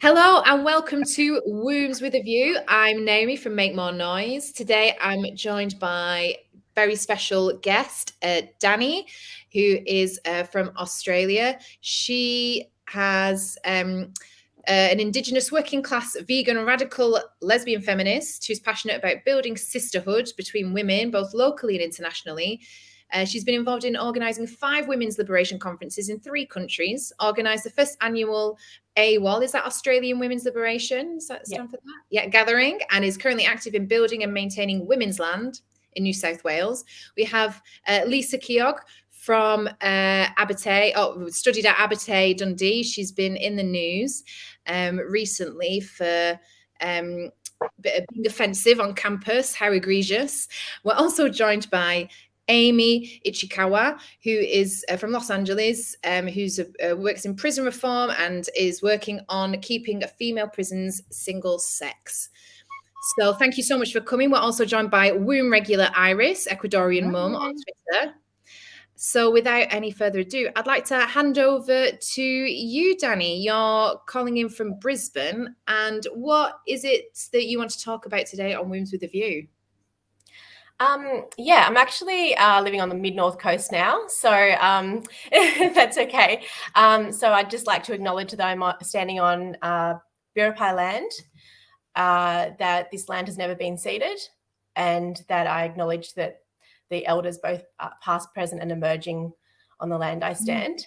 Hello and welcome to Wombs with a View. I'm Naomi from Make More Noise. Today I'm joined by very special guest, Danny, who is from Australia. She has an Indigenous working class, vegan, radical lesbian feminist who's passionate about building sisterhood between women, both locally and internationally. She's been involved in organising 5 women's liberation conferences in 3 countries, organised the first annual AWOL, is that Australian Women's Liberation? Does that stand for that? Yeah, gathering, and is currently active in building and maintaining women's land in New South Wales. We have Lisa Keogh from Abertay, studied at Abertay, Dundee. She's been in the news recently for being offensive on campus. How egregious. We're also joined by Amy Ichikawa, who is from Los Angeles, who works in prison reform and is working on keeping female prisons single sex. So thank you so much for coming. We're also joined by womb regular Iris, Ecuadorian mum on Twitter. So without any further ado, I'd like to hand over to you, Danny. You're calling in from Brisbane. And what is it that you want to talk about today on Wombs with a View? I'm actually living on the mid-north coast now, so that's okay. So I'd just like to acknowledge that I'm standing on Biripi land, that this land has never been ceded, and that I acknowledge that the elders, both past, present and emerging on the land I stand.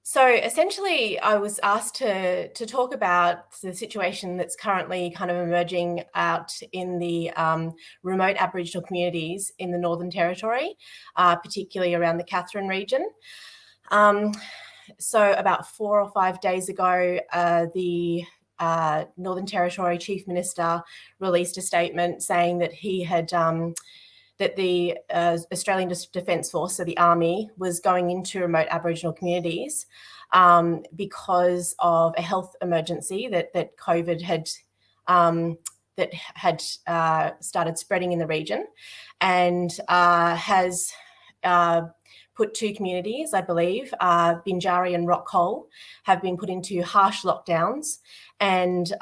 So essentially, I was asked to talk about the situation that's currently kind of emerging out in the remote Aboriginal communities in the Northern Territory, particularly around the Katherine region. So about 4 or 5 days ago, the Northern Territory Chief Minister released a statement saying that he had that the Australian Defence Force, so the Army, was going into remote Aboriginal communities because of a health emergency that COVID had started spreading in the region, and has put 2 communities, I believe, Binjari and Rockcole, have been put into harsh lockdowns, and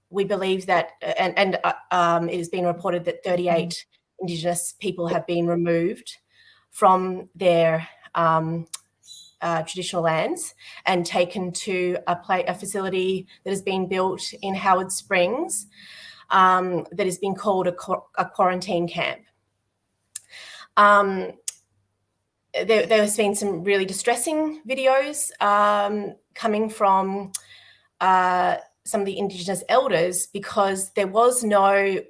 we believe that, and it has been reported that 38 Indigenous people have been removed from their traditional lands and taken to a facility that has been built in Howard Springs that has been called a quarantine camp. There has been some really distressing videos coming from some of the Indigenous elders, because there was no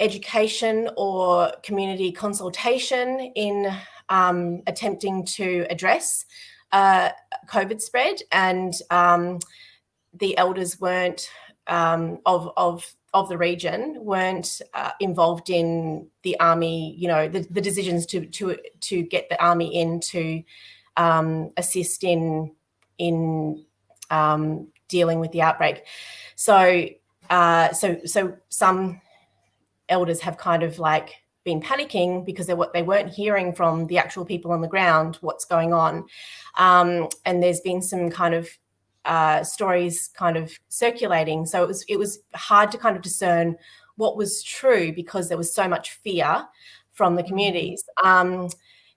education or community consultation in attempting to address COVID spread, and the elders weren't of the region weren't involved in the Army. You know, the decisions to get the Army in to assist in dealing with the outbreak. So some elders have kind of like been panicking because they weren't hearing from the actual people on the ground what's going on, and there's been some kind of stories kind of circulating. So it was hard to kind of discern what was true because there was so much fear from the communities.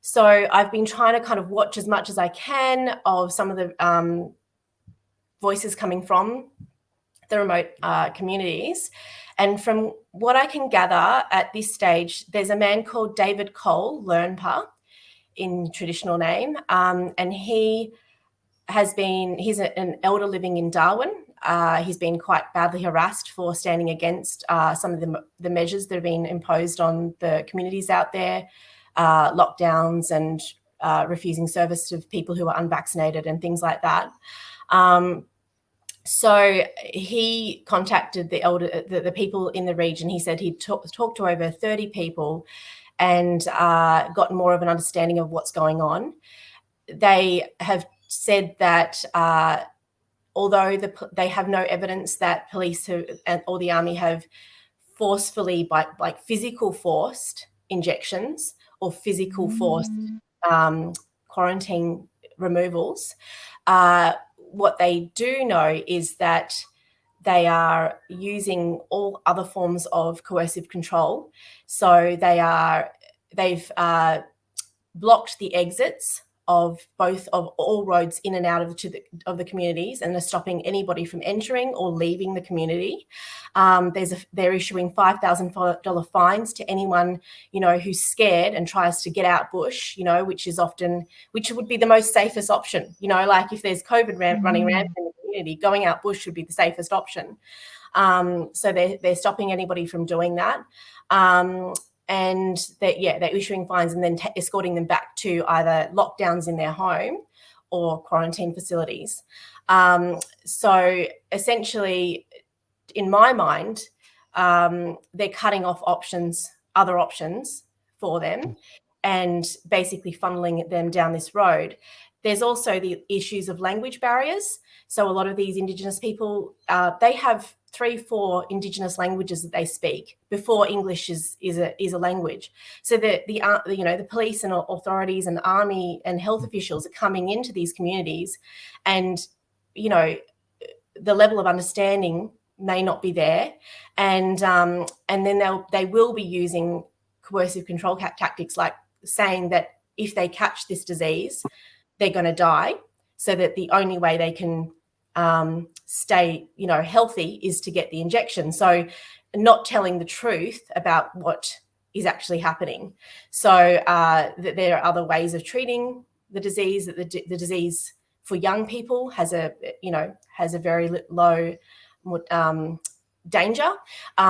So I've been trying to kind of watch as much as I can of some of the voices coming from the remote communities. And from what I can gather at this stage, there's a man called David Cole Lernpa in traditional name, and he's an elder living in Darwin. He's been quite badly harassed for standing against some of the measures that have been imposed on the communities out there, lockdowns and refusing service to people who are unvaccinated and things like that. So he contacted the people in the region. He said he'd talked to over 30 people and got more of an understanding of what's going on. They have said that although they have no evidence that police or the Army have forcefully, by like physical forced injections or physical forced quarantine removals. What they do know is that they are using all other forms of coercive control. So they've blocked the exits of all roads in and out of the communities, and are stopping anybody from entering or leaving the community. They're issuing $5,000 fines to anyone, who's scared and tries to get out bush, which would be the most safest option. Like if there's COVID running rampant in the community, going out bush would be the safest option. So they're stopping anybody from doing that. And they're issuing fines and then escorting them back to either lockdowns in their home or quarantine facilities. So essentially, in my mind, they're cutting off other options for them, and basically funneling them down this road. There's also the issues of language barriers. So a lot of these Indigenous people, they have 3-4 Indigenous languages that they speak before English is a language. So the police and authorities and army and health officials are coming into these communities, and the level of understanding may not be there, and then they will be using coercive control tactics, like saying that if they catch this disease, they're going to die, so that the only way they can stay healthy is to get the injection. So not telling the truth about what is actually happening. So that there are other ways of treating the disease, that the disease for young people has a very low danger.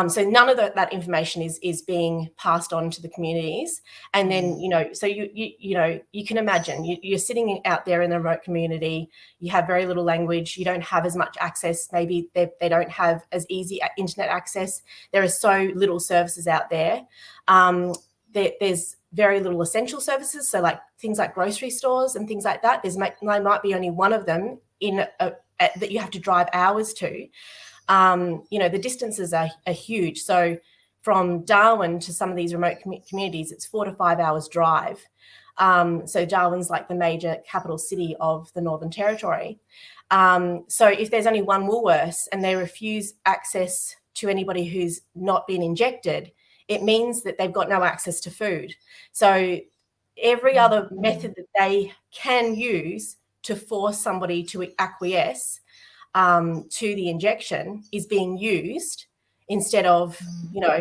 So none of that information is being passed on to the communities. And then, so you can imagine you're sitting out there in the remote community, you have very little language, you don't have as much access, maybe they don't have as easy internet access. There are so little services out there. There's very little essential services. So like things like grocery stores and things like that, there might be only one of them that you have to drive hours to. The distances are huge. So from Darwin to some of these remote communities, it's 4 to 5 hours drive. So Darwin's like the major capital city of the Northern Territory. So if there's only one Woolworths and they refuse access to anybody who's not been injected, it means that they've got no access to food. So every other method that they can use to force somebody to acquiesce to the injection is being used, instead of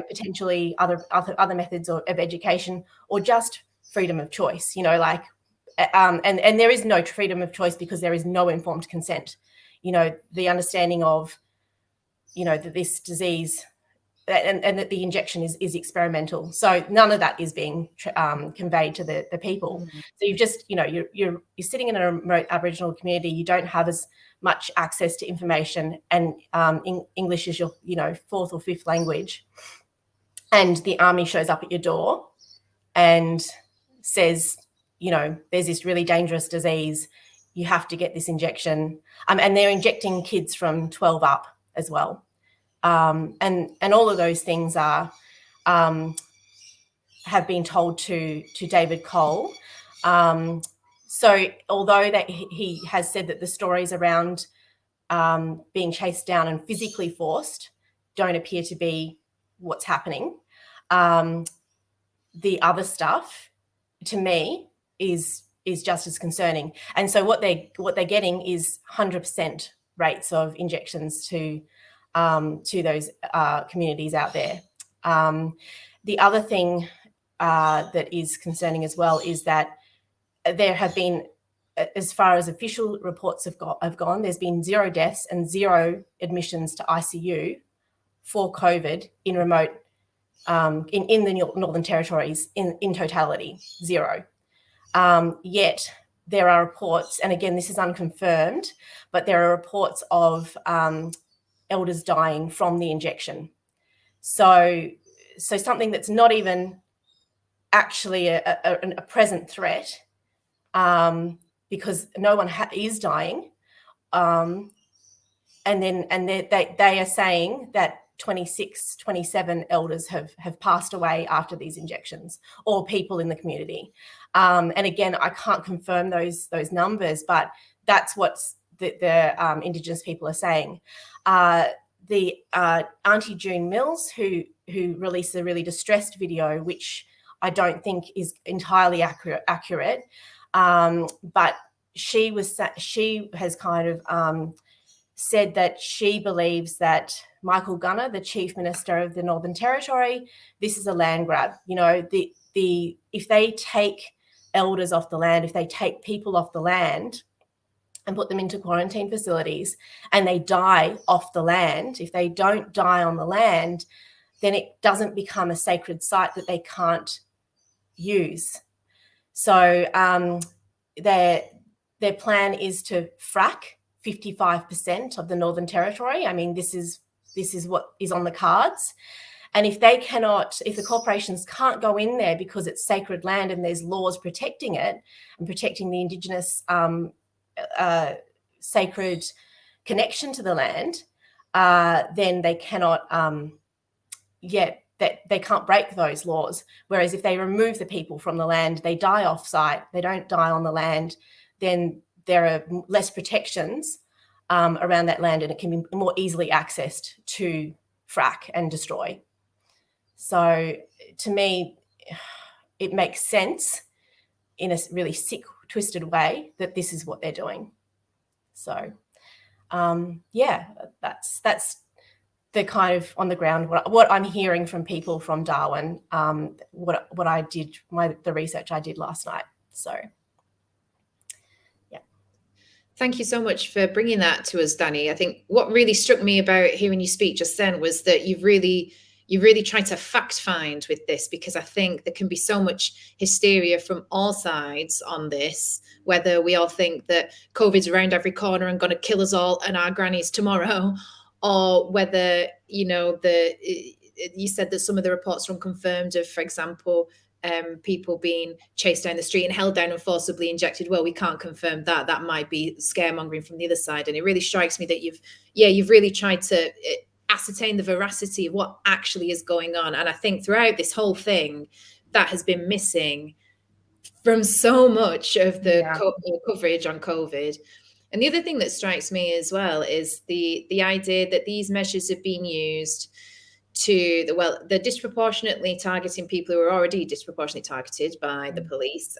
potentially other methods of education, or just freedom of choice. And there is no freedom of choice because there is no informed consent. The understanding of that this disease and that the injection is experimental. So none of that is being conveyed to the people. So you've just you're sitting in a remote Aboriginal community. You don't have as much access to information, and English is your 4th or 5th language, and the army shows up at your door and says there's this really dangerous disease, you have to get this injection, and they're injecting kids from 12 up as well. And all of those things are have been told to David Cole. So although that he has said that the stories around being chased down and physically forced don't appear to be what's happening, the other stuff, to me, is just as concerning. And so what they're getting is 100% rates of injections to those communities out there. The other thing that is concerning as well is that there have been, as far as official reports have gone, there's been 0 deaths and 0 admissions to ICU for COVID in remote, in the Northern Territories in totality, 0. Yet there are reports, and again, this is unconfirmed, but there are reports of elders dying from the injection. So something that's not even actually a present threat, because no one is dying, and they are saying that 26, 27 elders have passed away after these injections, or people in the community. And again, I can't confirm those numbers, but that's what the Indigenous people are saying. The Auntie June Mills, who released a really distressed video, which I don't think is entirely accurate, but she has kind of said that she believes that Michael Gunner, the Chief Minister of the Northern Territory, this is a land grab. You know, if they take elders off the land, if they take people off the land and put them into quarantine facilities and they die off the land, if they don't die on the land, then it doesn't become a sacred site that they can't use. So their plan is to frack 55% of the Northern Territory. I mean, this is what is on the cards. And if the corporations can't go in there because it's sacred land and there's laws protecting it and protecting the Indigenous sacred connection to the land, then they cannot, they can't break those laws. Whereas if they remove the people from the land, they die off site, they don't die on the land, then there are less protections around that land, and it can be more easily accessed to frack and destroy. So to me, it makes sense in a really sick, twisted way that this is what they're doing. So that's the kind of on the ground what I'm hearing from people from Darwin, what I did, the research I did last night. So yeah. Thank you so much for bringing that to us, Danny. I think what really struck me about hearing you speak just then was that you really tried to fact find with this, because I think there can be so much hysteria from all sides on this, whether we all think that COVID's around every corner and going to kill us all and our grannies tomorrow, or whether, you know, you said that some of the reports are unconfirmed of, for example, people being chased down the street and held down and forcibly injected. Well, we can't confirm that. That might be scaremongering from the other side. And it really strikes me that you've really tried to ascertain the veracity of what actually is going on. And I think throughout this whole thing, that has been missing from so much of the coverage on COVID. And the other thing that strikes me as well is the idea that these measures have been used they're disproportionately targeting people who are already disproportionately targeted by the police.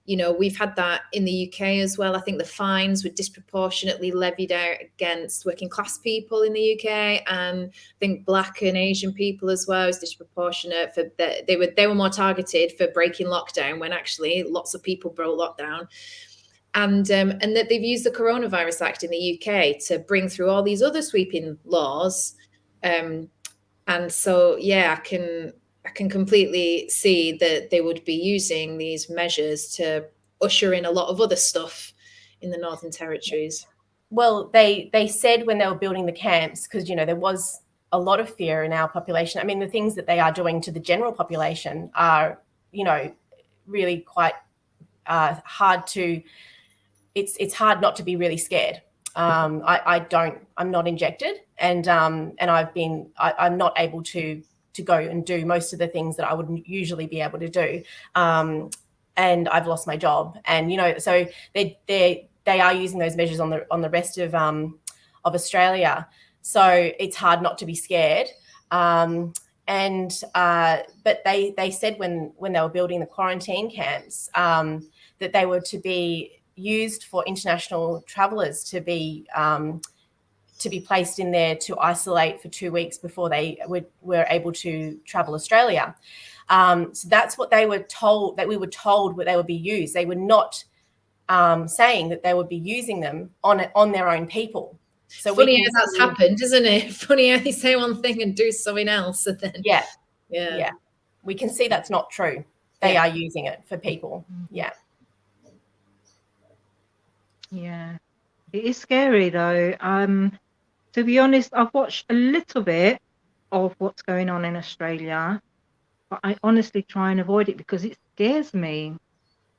You know, we've had that in the UK as well. I think the fines were disproportionately levied out against working class people in the UK, and I think Black and Asian people as well is disproportionate. They were more targeted for breaking lockdown, when actually lots of people broke lockdown. And that they've used the Coronavirus Act in the UK to bring through all these other sweeping laws. And so, yeah, I can completely see that they would be using these measures to usher in a lot of other stuff in the Northern Territories. Well, they said when they were building the camps, because, you know, there was a lot of fear in our population. I mean, the things that they are doing to the general population are, you know, really quite hard to. It's hard not to be really scared. I'm not injected, and I'm not able to go and do most of the things that I would usually be able to do. And I've lost my job, and, you know, so they are using those measures on the rest of Australia. So it's hard not to be scared. But they said when they were building the quarantine camps, that they were to be used for international travellers to be placed in there to isolate for 2 weeks before they were able to travel Australia. So that's what they were told, that we were told they would be used. They were not saying that they would be using them on their own people. So funny how that's happened, isn't it? Funny how they say one thing and do something else, and then yeah, we can see that's not true. They are using it for people. Yeah, it is scary though. To be honest, I've watched a little bit of what's going on in Australia, but I honestly try and avoid it because it scares me.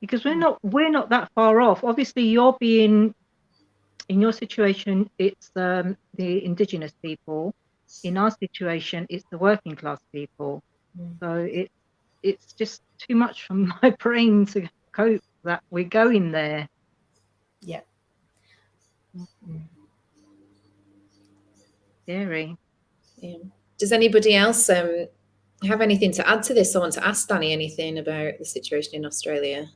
Because we're not that far off. Obviously, you're being in your situation. It's the Indigenous people, in our situation, it's the working class people. So it's just too much for my brain to cope that we're going there. Yeah. Scary. Yeah. Does anybody else have anything to add to this? I want to ask Danny anything about the situation in Australia.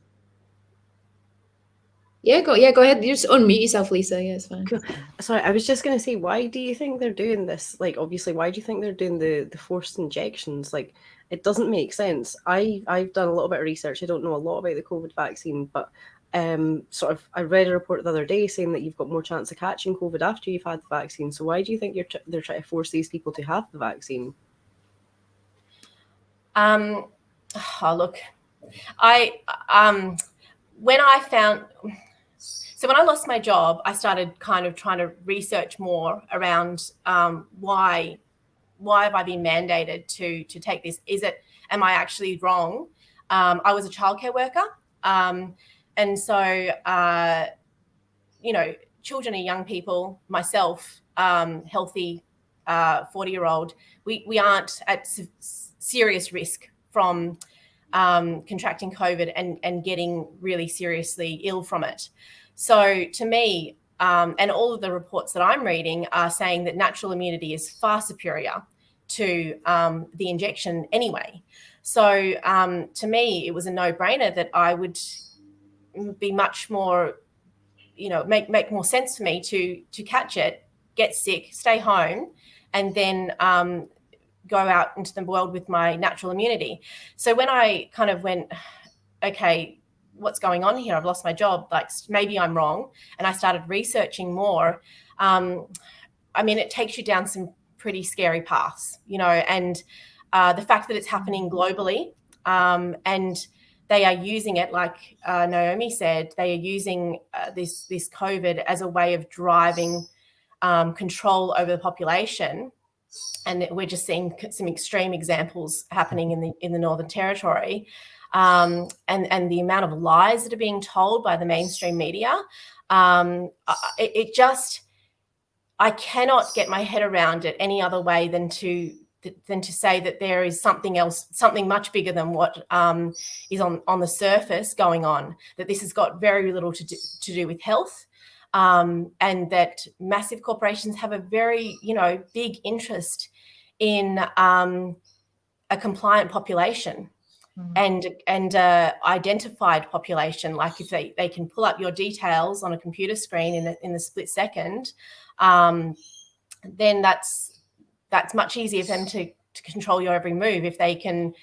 Yeah, go ahead. You just unmute yourself, Lisa. Yeah, it's fine. Cool. Sorry, I was just going to say, why do you think they're doing this? Like, obviously, why do you think they're doing the forced injections? Like, it doesn't make sense. I've done a little bit of research. I don't know a lot about the COVID vaccine, but I read a report the other day saying that you've got more chance of catching COVID after you've had the vaccine. So why do you think they're trying to force these people to have the vaccine? Look, when I lost my job, I started kind of trying to research more around why have I been mandated to take this? Am I actually wrong? I was a childcare worker. And so, children are young people, myself, healthy 40-year-old, we aren't at serious risk from contracting COVID and getting really seriously ill from it. So to me, and all of the reports that I'm reading are saying that natural immunity is far superior to the injection anyway. So to me, it was a no-brainer that I would be much more, make more sense for me to catch it, get sick, stay home, and then go out into the world with my natural immunity. So when I kind of went, okay, what's going on here? I've lost my job. Like, maybe I'm wrong. And I started researching more. It takes you down some pretty scary paths, and the fact that it's happening globally, and they are using it, like Naomi said, they are using this COVID as a way of driving control over the population. And we're just seeing some extreme examples happening in the Northern Territory. And the amount of lies that are being told by the mainstream media, I cannot get my head around it any other way than to say that there is something else, something much bigger than what is on the surface going on, that this has got very little to do with health, and that massive corporations have a very, big interest in a compliant population. And identified population, like if they can pull up your details on a computer screen in a split second, then that's much easier for them to control your every move. If they can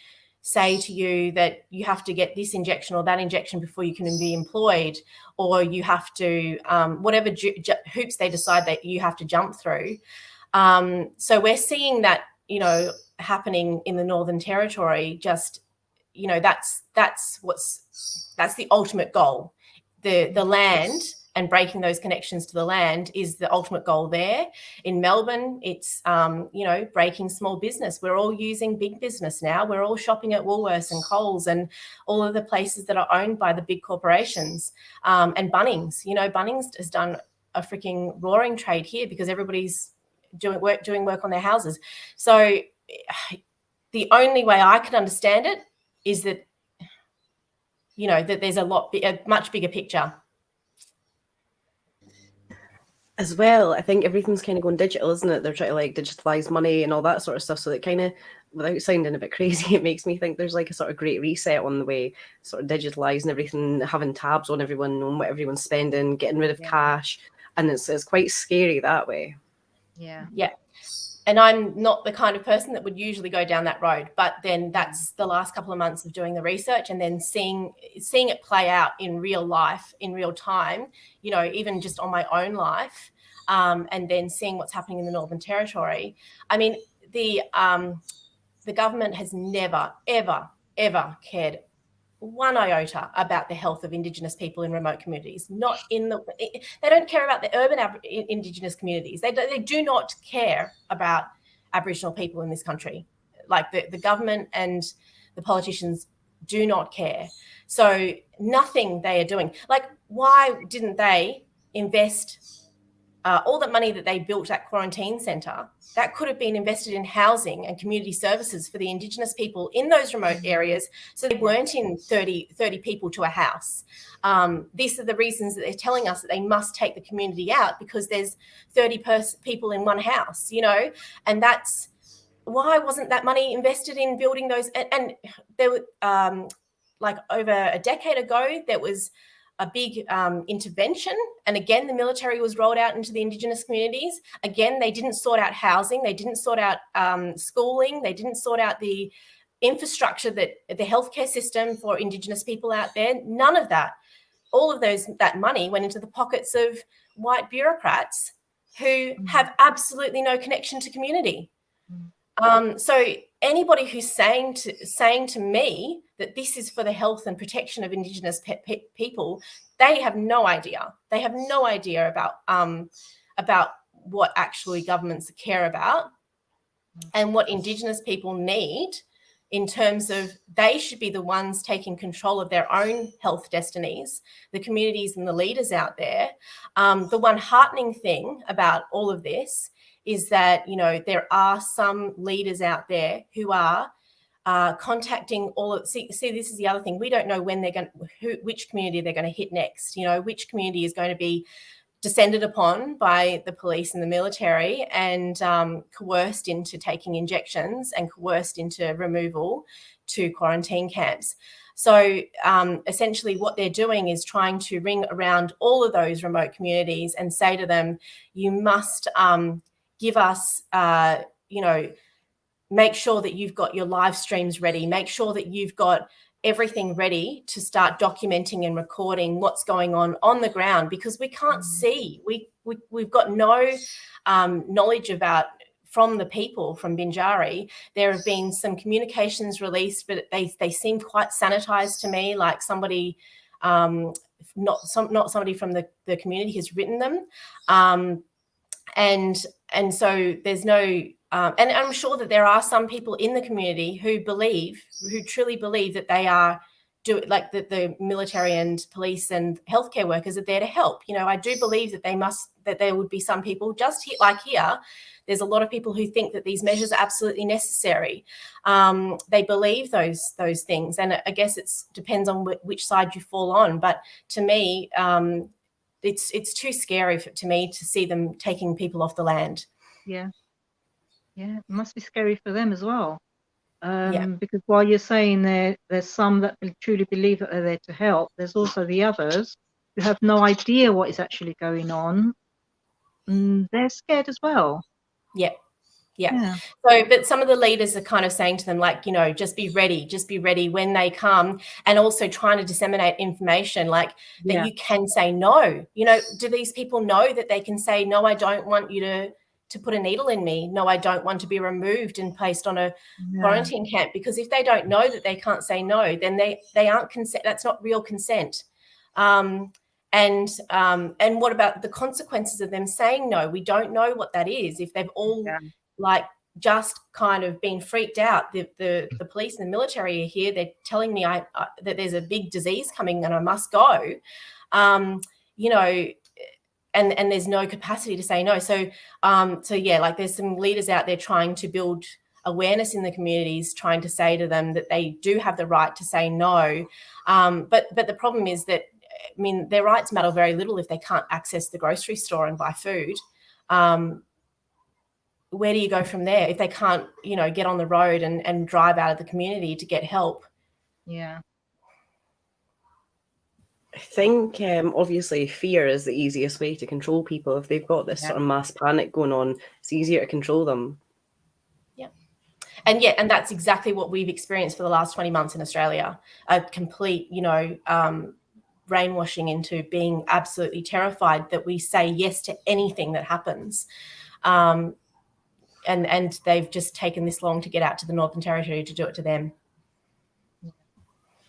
say to you that you have to get this injection or that injection before you can be employed, or you have to whatever hoops they decide that you have to jump through. So we're seeing that happening in the Northern Territory. Just that's the ultimate goal. The land and breaking those connections to the land is the ultimate goal there. In Melbourne, it's breaking small business. We're all using big business now. We're all shopping at Woolworths and Coles and all of the places that are owned by the big corporations, and Bunnings. Bunnings has done a freaking roaring trade here because everybody's doing work on their houses. So the only way I can understand it is that that there's a much bigger picture. As well, I think everything's kind of going digital, isn't it? They're trying to digitalize money and all that sort of stuff. So that kind of, without sounding a bit crazy, it makes me think there's a sort of great reset on the way, sort of digitalizing everything, having tabs on everyone, on what everyone's spending, getting rid of cash. And it's quite scary that way. Yeah. And I'm not the kind of person that would usually go down that road, but then that's the last couple of months of doing the research and then seeing it play out in real life, in real time, even just on my own life, and then seeing what's happening in the Northern Territory. I mean, the government has never, ever, ever cared one iota about the health of Indigenous people in remote communities. They don't care about the urban Indigenous communities. They do not care about Aboriginal people in this country. Like the government and the politicians do not care. So nothing they are doing. Like, why didn't they invest all the money that they built that quarantine centre, that could have been invested in housing and community services for the Indigenous people in those remote areas, so they weren't in 30 people to a house. These are the reasons that they're telling us that they must take the community out, because there's 30 people in one house, you know, and that's why wasn't that money invested in building those? And there were, like over a decade ago, there was a big intervention. And again, the military was rolled out into the Indigenous communities. Again, they didn't sort out housing. They didn't sort out schooling. They didn't sort out the infrastructure, that the healthcare system for Indigenous people out there. None of that. All of that money went into the pockets of white bureaucrats who have absolutely no connection to community. So anybody who's saying to me that this is for the health and protection of Indigenous people, they have no idea. They have no idea about what actually governments care about and what Indigenous people need, in terms of they should be the ones taking control of their own health destinies, the communities and the leaders out there. The one heartening thing about all of this is that, you know, there are some leaders out there who are contacting see, this is the other thing. We don't know when which community they're going to hit next, you know, which community is going to be descended upon by the police and the military and coerced into taking injections and coerced into removal to quarantine camps. So essentially what they're doing is trying to ring around all of those remote communities and say to them, you must give us, you know, make sure that you've got your live streams ready, make sure that you've got everything ready to start documenting and recording what's going on the ground, because we can't see. We've got no knowledge about from the people from Binjari. There have been some communications released, but they seem quite sanitized to me, like somebody, not somebody from the community has written them. And so there's no, and I'm sure that there are some people in the community who truly believe that they are like the military and police and healthcare workers are there to help. You know, I do believe that there would be some people just here. There's a lot of people who think that these measures are absolutely necessary. They believe those things, and I guess it depends on which side you fall on. But to me, it's too scary to me to see them taking people off the land. Yeah, it must be scary for them as well. Yeah. Because while you're saying there's some that truly believe that they're there to help, there's also the others who have no idea what is actually going on. And they're scared as well. Yeah. So, but some of the leaders are kind of saying to them, like, you know, just be ready when they come, and also trying to disseminate information like that you can say no. You know, do these people know that they can say, no, I don't want you to put a needle in me. No, I don't want to be removed and placed on a quarantine camp. Because if they don't know that they can't say no, then they aren't consent. That's not real consent. And what about the consequences of them saying no? We don't know what that is. If they've all like just kind of been freaked out, the police and the military are here. They're telling me that there's a big disease coming and I must go. You know, and there's no capacity to say no. So yeah, like there's some leaders out there trying to build awareness in the communities, trying to say to them that they do have the right to say no. But the problem is that, I mean, their rights matter very little if they can't access the grocery store and buy food. Where do you go from there if they can't, you know, get on the road and drive out of the community to get help? Yeah. I think obviously fear is the easiest way to control people. If they've got this sort of mass panic going on, it's easier to control them. And that's exactly what we've experienced for the last 20 months in Australia. A complete, you know, brainwashing into being absolutely terrified that we say yes to anything that happens. And they've just taken this long to get out to the Northern Territory to do it to them.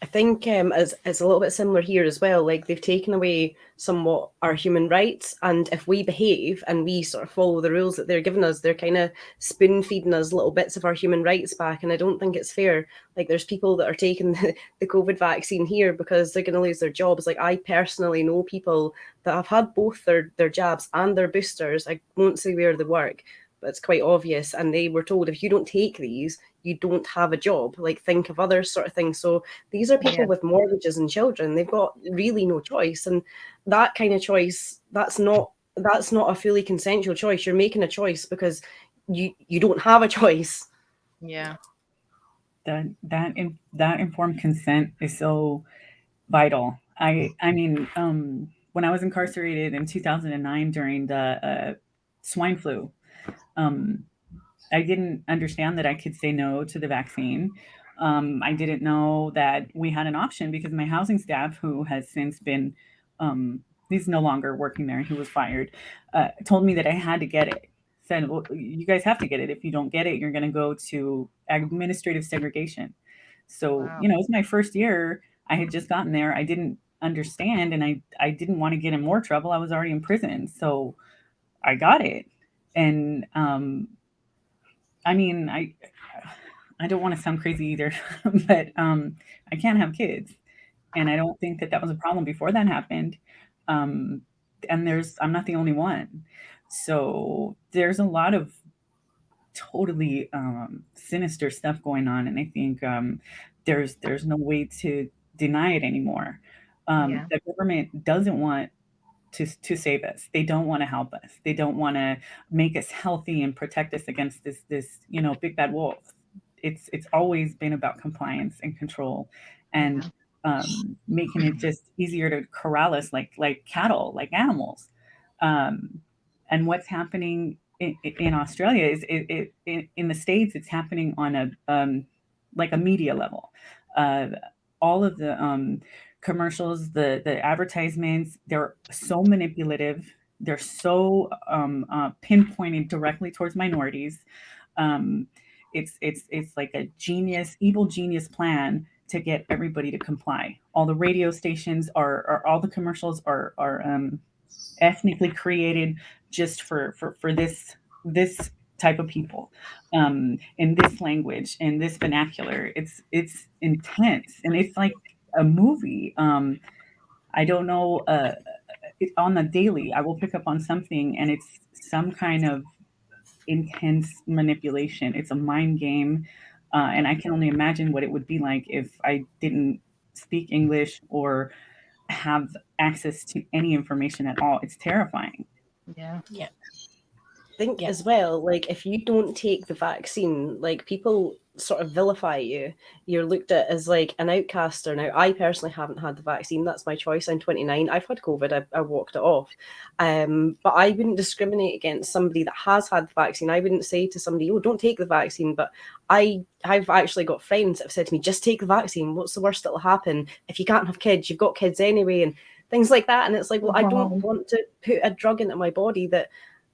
I I think it's a little bit similar here as well. Like they've taken away somewhat our human rights, and if we behave and we sort of follow the rules that they're giving us, they're kind of spoon feeding us little bits of our human rights back. And I don't think it's fair. Like there's people that are taking the COVID vaccine here because they're going to lose their jobs. Like I personally know people that have had both their jabs and their boosters. I won't say where they work, but it's quite obvious. And they were told, if you don't take these, you don't have a job. Like think of other sort of things. So these are people with mortgages and children. They've got really no choice. And that kind of choice, that's not a fully consensual choice. You're making a choice because you don't have a choice. Yeah. That informed consent is so vital. I mean, when I was incarcerated in 2009 during the swine flu, I didn't understand that I could say no to the vaccine. I didn't know that we had an option because my housing staff, who has since been, he's no longer working there, he was fired, told me that I had to get it. Said, well, you guys have to get it. If you don't get it, you're going to go to administrative segregation. So, Wow. you know, it was my first year. I had just gotten there. I didn't understand, and I didn't want to get in more trouble. I was already in prison. So I got it. And I mean, I don't want to sound crazy either, but I can't have kids, and I don't think that was a problem before that happened. And I'm not the only one, so there's a lot of totally sinister stuff going on, and I think there's no way to deny it anymore. The government doesn't want to save us. They don't want to help us. They don't want to make us healthy and protect us against this big bad wolf. It's always been about compliance and control, and making it just easier to corral us like cattle, like animals. And what's happening in Australia is in the States, it's happening on a like a media level. All of the commercials, the advertisements, they're so manipulative. They're so pinpointed directly towards minorities. It's like a evil genius plan to get everybody to comply. All the radio stations are all the commercials are ethnically created just for this type of people, in this language, in this vernacular. It's intense, and it's like a movie. I don't know. On the daily, I will pick up on something, and it's some kind of intense manipulation. It's a mind game, and I can only imagine what it would be like if I didn't speak English or have access to any information at all. It's terrifying. Yeah. I think as well, like if you don't take the vaccine, like people sort of vilify you. You're looked at as like an outcaster. Now, I personally haven't had the vaccine. That's my choice. I'm 29. I've had COVID. I walked it off. But I wouldn't discriminate against somebody that has had the vaccine. I wouldn't say to somebody, oh, don't take the vaccine. But I've actually got friends that have said to me, just take the vaccine. What's the worst that'll happen? If you can't have kids, you've got kids anyway, and things like that. And it's like, well, I don't want to put a drug into my body that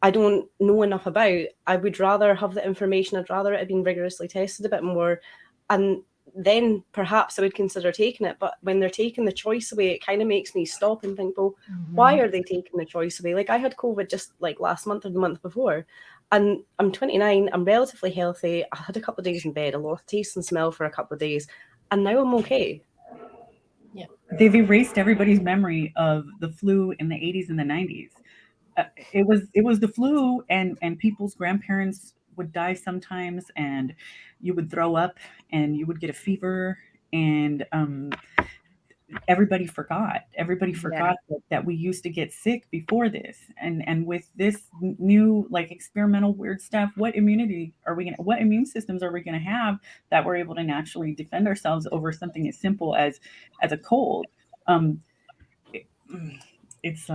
I don't know enough about. I would rather have the information. I'd rather it had been rigorously tested a bit more. And then perhaps I would consider taking it. But when they're taking the choice away, it kind of makes me stop and think, well, why are they taking the choice away? Like I had COVID just like last month or the month before. And I'm 29. I'm relatively healthy. I had a couple of days in bed. I lost taste and smell for a couple of days. And now I'm okay. Yeah. They've erased everybody's memory of the flu in the 80s and the 90s. It was the flu, and people's grandparents would die sometimes, and you would throw up and you would get a fever, and everybody forgot that we used to get sick before this, and with this new like experimental weird stuff, what immune systems are we going to have that we're able to naturally defend ourselves over something as simple as a cold? It's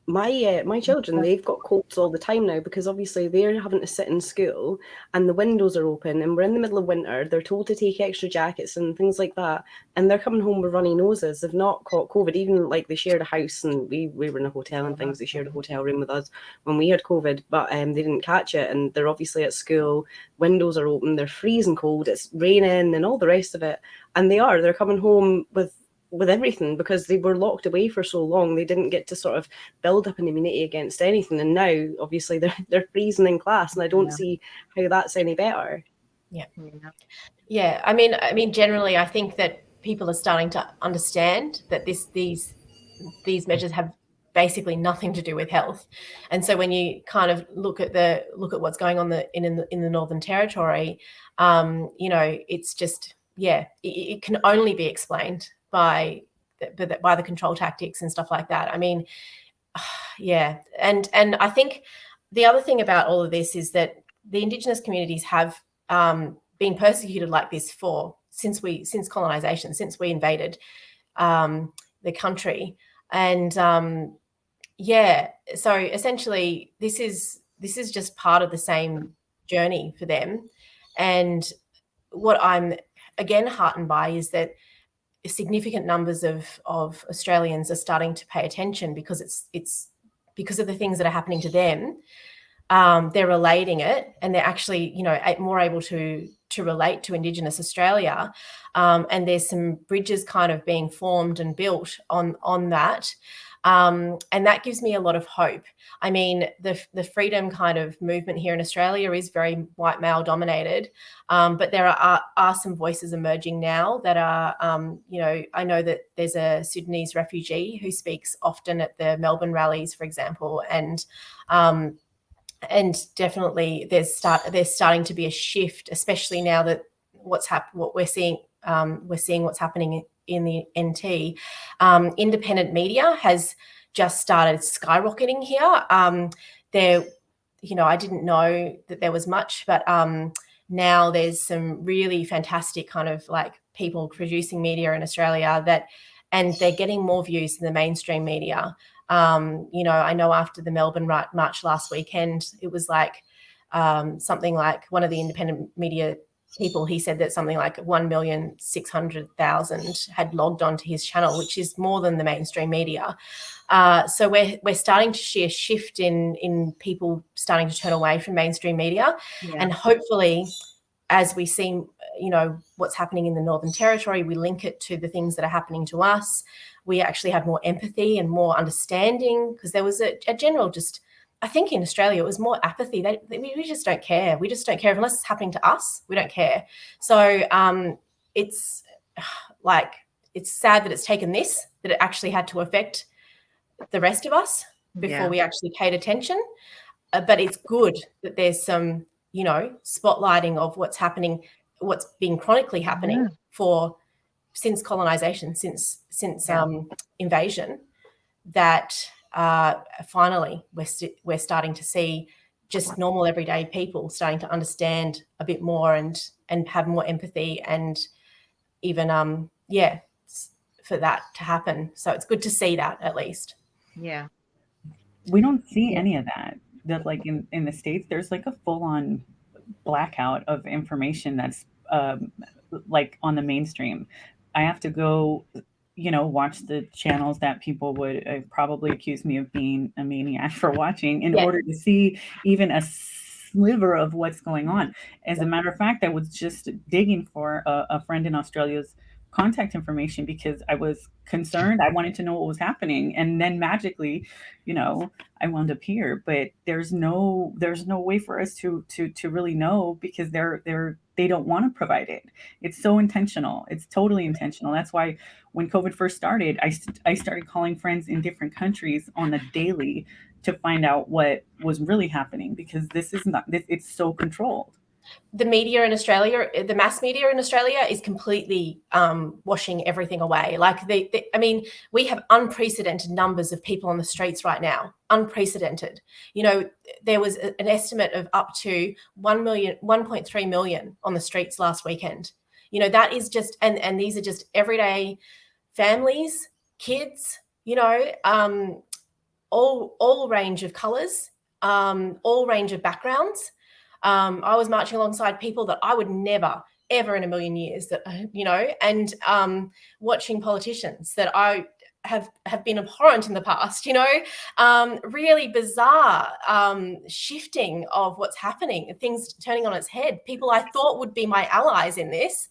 My children, they've got colds all the time now because obviously they're having to sit in school and the windows are open and we're in the middle of winter. They're told to take extra jackets and things like that, and they're coming home with runny noses. They've not caught COVID. Even like they shared a house and we were in a hotel and things. They shared a hotel room with us when we had COVID, but they didn't catch it. And they're obviously at school. Windows are open. They're freezing cold. It's raining and all the rest of it. And they're coming home with everything because they were locked away for so long. They didn't get to sort of build up an immunity against anything, and now obviously they're freezing in class, and I don't see how that's any better. Yeah. I mean generally I think that people are starting to understand that these measures have basically nothing to do with health. And so when you kind of look at what's going on in the Northern Territory, it's just it can only be explained by the control tactics and stuff like that. I mean, and I think the other thing about all of this is that the Indigenous communities have been persecuted like this since colonization, since we invaded the country, and so essentially this is just part of the same journey for them. And what I'm again heartened by is that significant numbers of Australians are starting to pay attention because it's because of the things that are happening to them. They're relating it, and they're actually, more able to relate to Indigenous Australia. And there's some bridges kind of being formed and built on that. And that gives me a lot of hope. I mean, the freedom kind of movement here in Australia is very white male dominated, but there are some voices emerging now that are, I know that there's a Sudanese refugee who speaks often at the Melbourne rallies, for example, and definitely there's starting to be a shift, especially now that what we're seeing what's happening in the NT. Independent media has just started skyrocketing here. I didn't know that there was much, but now there's some really fantastic kind of like people producing media in Australia and they're getting more views than the mainstream media. I know after the Melbourne March last weekend, it was like something like one of the independent media people, he said that something like 1,600,000 had logged onto his channel, which is more than the mainstream media. So we're starting to see a shift in people starting to turn away from mainstream media. And hopefully, as we see, what's happening in the Northern Territory, we link it to the things that are happening to us. We actually have more empathy and more understanding, because there was a general I think in Australia, it was more apathy. We just don't care. We just don't care unless it's happening to us. We don't care. So it's sad that it's taken that it actually had to affect the rest of us before we actually paid attention. But it's good that there's some, spotlighting of what's happening, what's been chronically happening since colonization, since invasion, that finally we're starting to see just normal everyday people starting to understand a bit more and have more empathy, and even for that to happen. So it's good to see that, at least. We don't see any of that like in the States. There's like a full-on blackout of information that's like on the mainstream. I have to go watch the channels that people would probably accuse me of being a maniac for watching in order to see even a sliver of what's going on. As a matter of fact, I was just digging for a friend in Australia's contact information because I was concerned. I wanted to know what was happening. And then magically, I wound up here. But there's no way for us to really know, because they don't want to provide it. It's so intentional. It's totally intentional. That's why when COVID first started, I started calling friends in different countries on a daily to find out what was really happening, because it's so controlled. The media in Australia, the mass media in Australia, is completely washing everything away. Like we have unprecedented numbers of people on the streets right now. Unprecedented. There was an estimate of up to 1.3 million on the streets last weekend. That is just, and these are just everyday families, kids, all range of colors, all range of backgrounds. I was marching alongside people that I would never, ever in a million years, that, and watching politicians that I have been abhorrent in the past, really bizarre shifting of what's happening, things turning on its head. People I thought would be my allies in this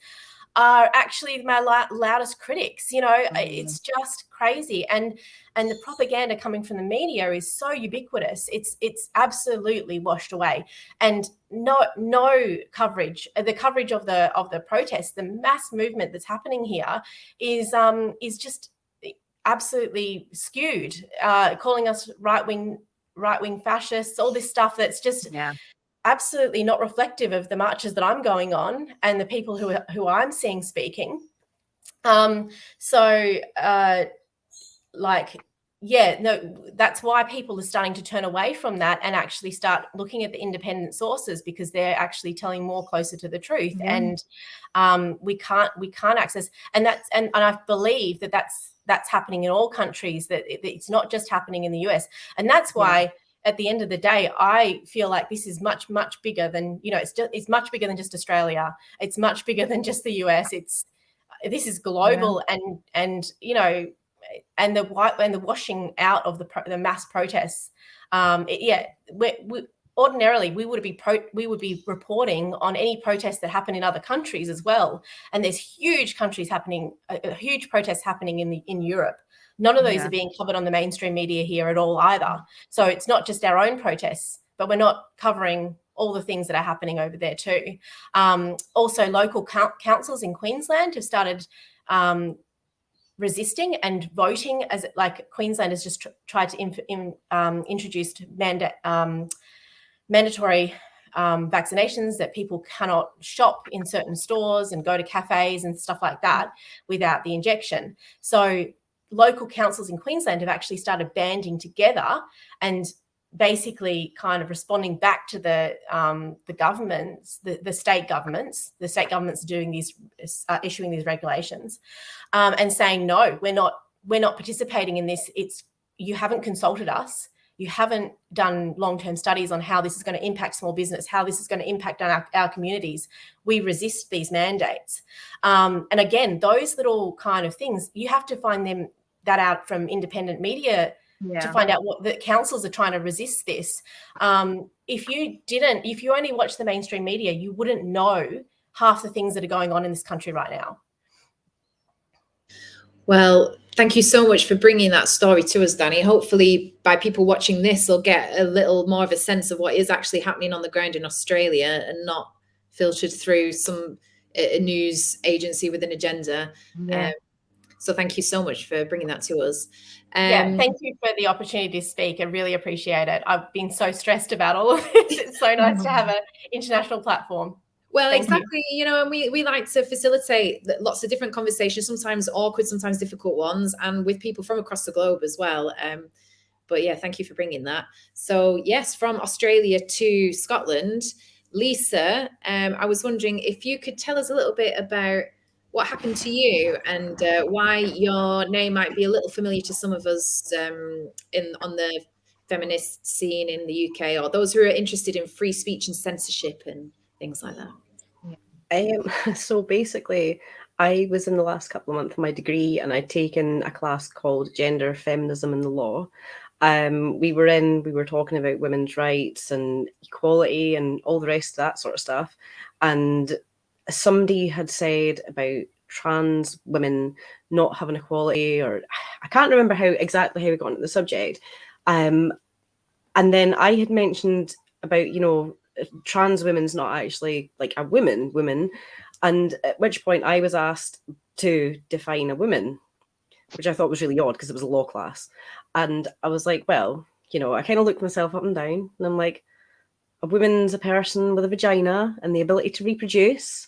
are actually my loudest critics. It's just crazy. And the propaganda coming from the media is so ubiquitous. It's absolutely washed away. And no coverage. The coverage of the protests, the mass movement that's happening here is just absolutely skewed, calling us right-wing fascists, all this stuff that's just absolutely not reflective of the marches that I'm going on and the people who I'm seeing speaking. That's why people are starting to turn away from that and actually start looking at the independent sources, because they're actually telling more closer to the truth. And we can't access, and I believe that's happening in all countries, that it's not just happening in the US. And that's why at the end of the day, I feel like this is much, much bigger than, it's much bigger than just Australia. It's much bigger than just the US. This is global, and the washing out of the mass protests. Ordinarily we would be reporting on any protests that happen in other countries as well. And there's huge protests happening in Europe. None of those are being covered on the mainstream media here at all either. So it's not just our own protests, but we're not covering all the things that are happening over there too. Also, local councils in Queensland have started resisting and voting, as like Queensland has just tried to introduce mandatory vaccinations, that people cannot shop in certain stores and go to cafes and stuff like that without the injection. So local councils in Queensland have actually started banding together and basically kind of responding back to the governments, the state governments doing these, issuing these regulations, and saying, no, we're not participating in this. You haven't consulted us. You haven't done long-term studies on how this is going to impact small business, how this is going to impact on our communities. We resist these mandates. And again, those little kind of things, you have to find that out from independent media to find out what the councils are trying to resist this. If you only watch the mainstream media, you wouldn't know half the things that are going on in this country right now. Well, thank you so much for bringing that story to us, Danny. Hopefully by people watching this, they'll get a little more of a sense of what is actually happening on the ground in Australia and not filtered through some news agency with an agenda. So thank you so much for bringing that to us. Thank you for the opportunity to speak. I really appreciate it. I've been so stressed about all of this. It's so nice to have an international platform. Well, exactly, and we like to facilitate lots of different conversations, sometimes awkward, sometimes difficult ones, and with people from across the globe as well. But yeah, thank you for bringing that. So yes, from Australia to Scotland, Lisa, I was wondering if you could tell us a little bit about what happened to you and why your name might be a little familiar to some of us on the feminist scene in the UK, or those who are interested in free speech and censorship and things like that. So basically, I was in the last couple of months of my degree, and I'd taken a class called Gender, Feminism and the Law. We were talking about women's rights and equality and all the rest of that sort of stuff. And somebody had said about trans women not having equality, or I can't remember exactly how we got into the subject. And then I had mentioned about, trans women's not actually like a woman, and at which point I was asked to define a woman, which I thought was really odd because it was a law class. And I was like, well, I kind of looked myself up and down, and I'm like, a woman's a person with a vagina and the ability to reproduce.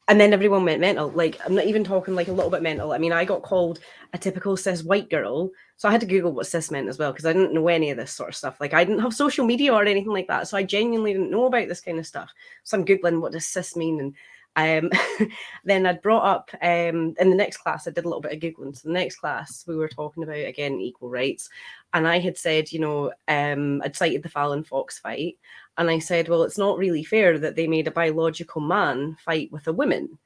And then everyone went mental. Like, I'm not even talking like a little bit mental. I mean, I got called a typical cis white girl. So I had to Google what cis meant as well, because I didn't know any of this sort of stuff. Like, I didn't have social media or anything like that. So I genuinely didn't know about this kind of stuff. So I'm Googling, what does cis mean? And Then I'd brought up in the next class, I did a little bit of Googling. So the next class, we were talking about, again, equal rights. And I had said, you know, I'd cited the Fallon Fox fight. And I said, well, it's not really fair that they made a biological man fight with a woman. And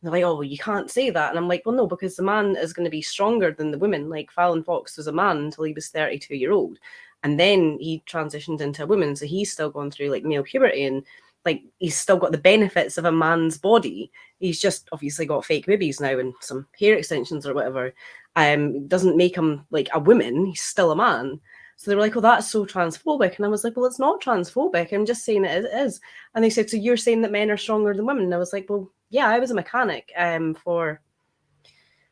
they're like, oh, well, you can't say that. And I'm like, well, no, because the man is going to be stronger than the woman. Like Fallon Fox was a man until he was 32-year-old. And then he transitioned into a woman. So he's still going through like male puberty, and like he's still got the benefits of a man's body. He's just obviously got fake boobies now and some hair extensions or whatever. Doesn't make him like a woman. He's still a man. So they were like, oh, that's so transphobic. And I was like, well, it's not transphobic. I'm just saying it is. And they said, so you're saying that men are stronger than women? And I was like, well, yeah, I was a mechanic for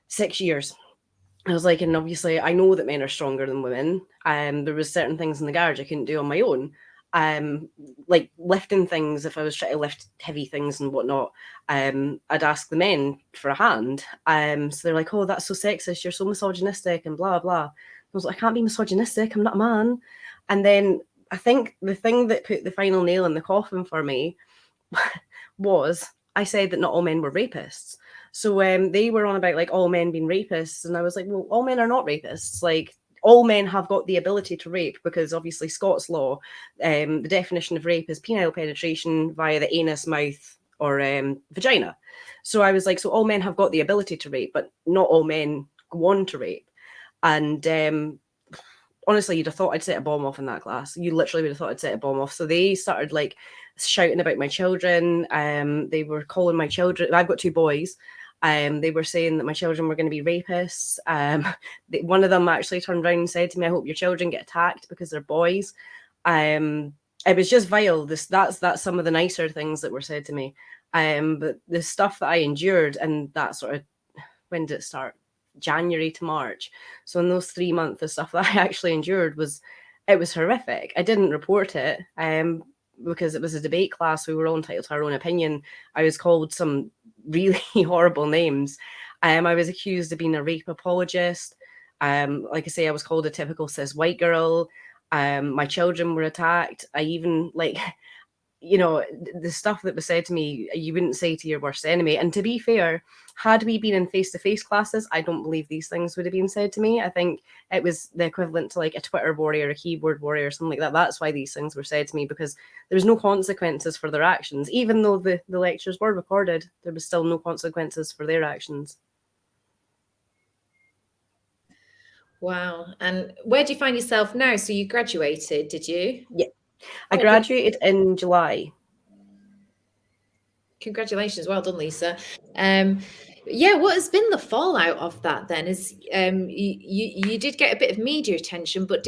6 years. I was like, and obviously I know that men are stronger than women. There was certain things in the garage I couldn't do on my own. Like lifting things, if I was trying to lift heavy things and whatnot, I'd ask the men for a hand. So they're like, oh, that's so sexist, you're so misogynistic and blah, blah. I was like, I can't be misogynistic, I'm not a man. And then I think the thing that put the final nail in the coffin for me was I said that not all men were rapists. So they were on about like all men being rapists. And I was like, well, all men are not rapists. Like all men have got the ability to rape, because obviously Scots law, the definition of rape is penile penetration via the anus, mouth, or vagina. So I was like, so all men have got the ability to rape, but not all men go on to rape. And honestly, you'd have thought I'd set a bomb off in that class. You literally would have thought I'd set a bomb off. So they started like shouting about my children. They were calling my children, I've got 2 boys. They were saying that my children were going to be rapists. One of them actually turned around and said to me, I hope your children get attacked because they're boys. It was just vile. That's some of the nicer things that were said to me. But the stuff that I endured, and that sort of, when did it start? January to March. So in those 3 months, the stuff that I actually endured was horrific. I didn't report it because it was a debate class. We were all entitled to our own opinion. I was called some really horrible names. I was accused of being a rape apologist. Like I say, I was called a typical cis white girl. My children were attacked. I even like, you know, the stuff that was said to me, you wouldn't say to your worst enemy. And to be fair, had we been in face-to-face classes, I don't believe these things would have been said to me. I think it was the equivalent to like a Twitter warrior, a keyboard warrior, or something like that. That's why these things were said to me, because there's no consequences for their actions. Even though the lectures were recorded, there was still no consequences for their actions. Wow. And where do you find yourself now? So you graduated, did you? Yeah. I graduated in July. Congratulations. Well done, Lisa. Yeah, what has been the fallout of that then? Is you did get a bit of media attention, but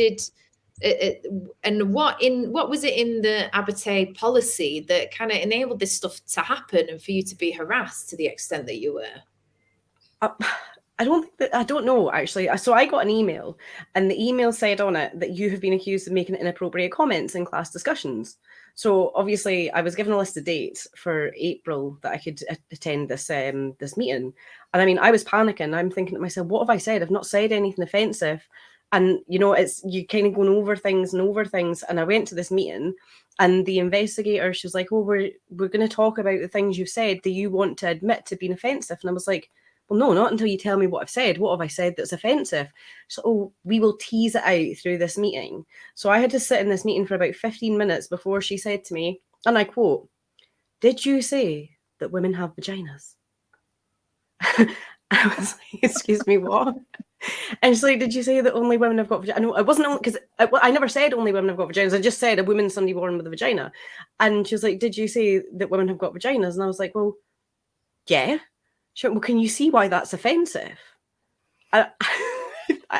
what was it in the Abate policy that kind of enabled this stuff to happen and for you to be harassed to the extent that you were? I don't know, actually. So I got an email, and the email said on it that you have been accused of making inappropriate comments in class discussions. So obviously I was given a list of dates for April that I could attend this meeting. And I mean, I was panicking. I'm thinking to myself, what have I said? I've not said anything offensive. And, you know, it's you kind of going over things. And I went to this meeting, and the investigator, she was like, oh, we're going to talk about the things you've said. Do you want to admit to being offensive? And I was like, well, no, not until you tell me what I've said. What have I said that's offensive? So, oh, we will tease it out through this meeting. So I had to sit in this meeting for about 15 minutes before she said to me, and I quote, did you say that women have vaginas? I was like, excuse me, what? And she's like, did you say that only women have got vaginas? No, it wasn't only, because I never said only women have got vaginas. I just said a woman, somebody born with a vagina. And she was like, did you say that women have got vaginas? And I was like, well, yeah. She went, well, can you see why that's offensive? I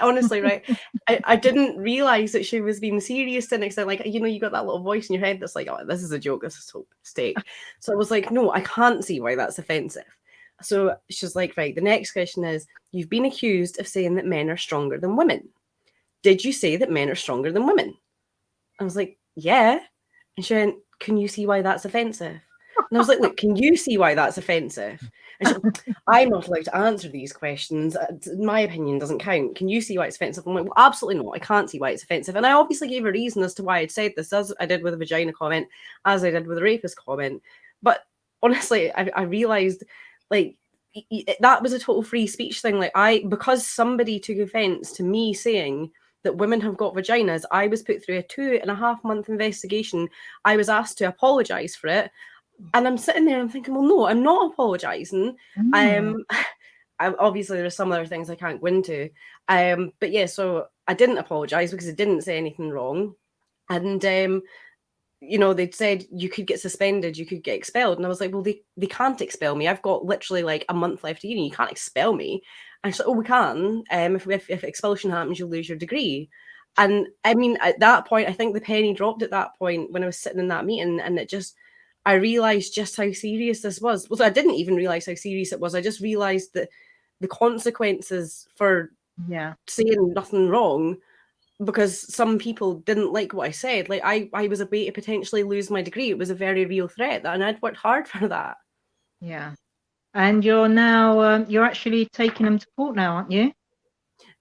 honestly, right, I didn't realize that she was being serious to an extent. Like, you know, you got that little voice in your head that's like, oh, this is a joke, this is so mistake. So I was like, no, I can't see why that's offensive. So she's like, right, the next question is, you've been accused of saying that men are stronger than women. Did you say that men are stronger than women? I was like, yeah. And she went, can you see why that's offensive? And I was like, look, can you see why that's offensive? And she went, I'm not allowed to answer these questions. My opinion doesn't count. Can you see why it's offensive? I'm like, well, absolutely not. I can't see why it's offensive. And I obviously gave a reason as to why I'd said this, as I did with the vagina comment, as I did with the rapist comment. But honestly, I realized like that was a total free speech thing. Like because somebody took offense to me saying that women have got vaginas, I was put through a 2.5-month investigation. I was asked to apologize for it. And I'm sitting there and I'm thinking, well, no, I'm not apologizing. Obviously there's some other things I can't go into. But yeah, so I didn't apologize because I didn't say anything wrong. And they'd said you could get suspended, you could get expelled. And I was like, well, they can't expel me. I've got literally like a month left of uni. You can't expel me. And she's like, oh, we can. If expulsion happens, you'll lose your degree. And I mean, at that point, I think the penny dropped at that point when I was sitting in that meeting. And I realized just how serious this was. Well, I didn't even realize how serious it was. I just realized that the consequences for saying nothing wrong, because some people didn't like what I said. Like I was about to potentially lose my degree. It was a very real threat, and I'd worked hard for that. Yeah. And you're now, you're actually taking them to court now, aren't you?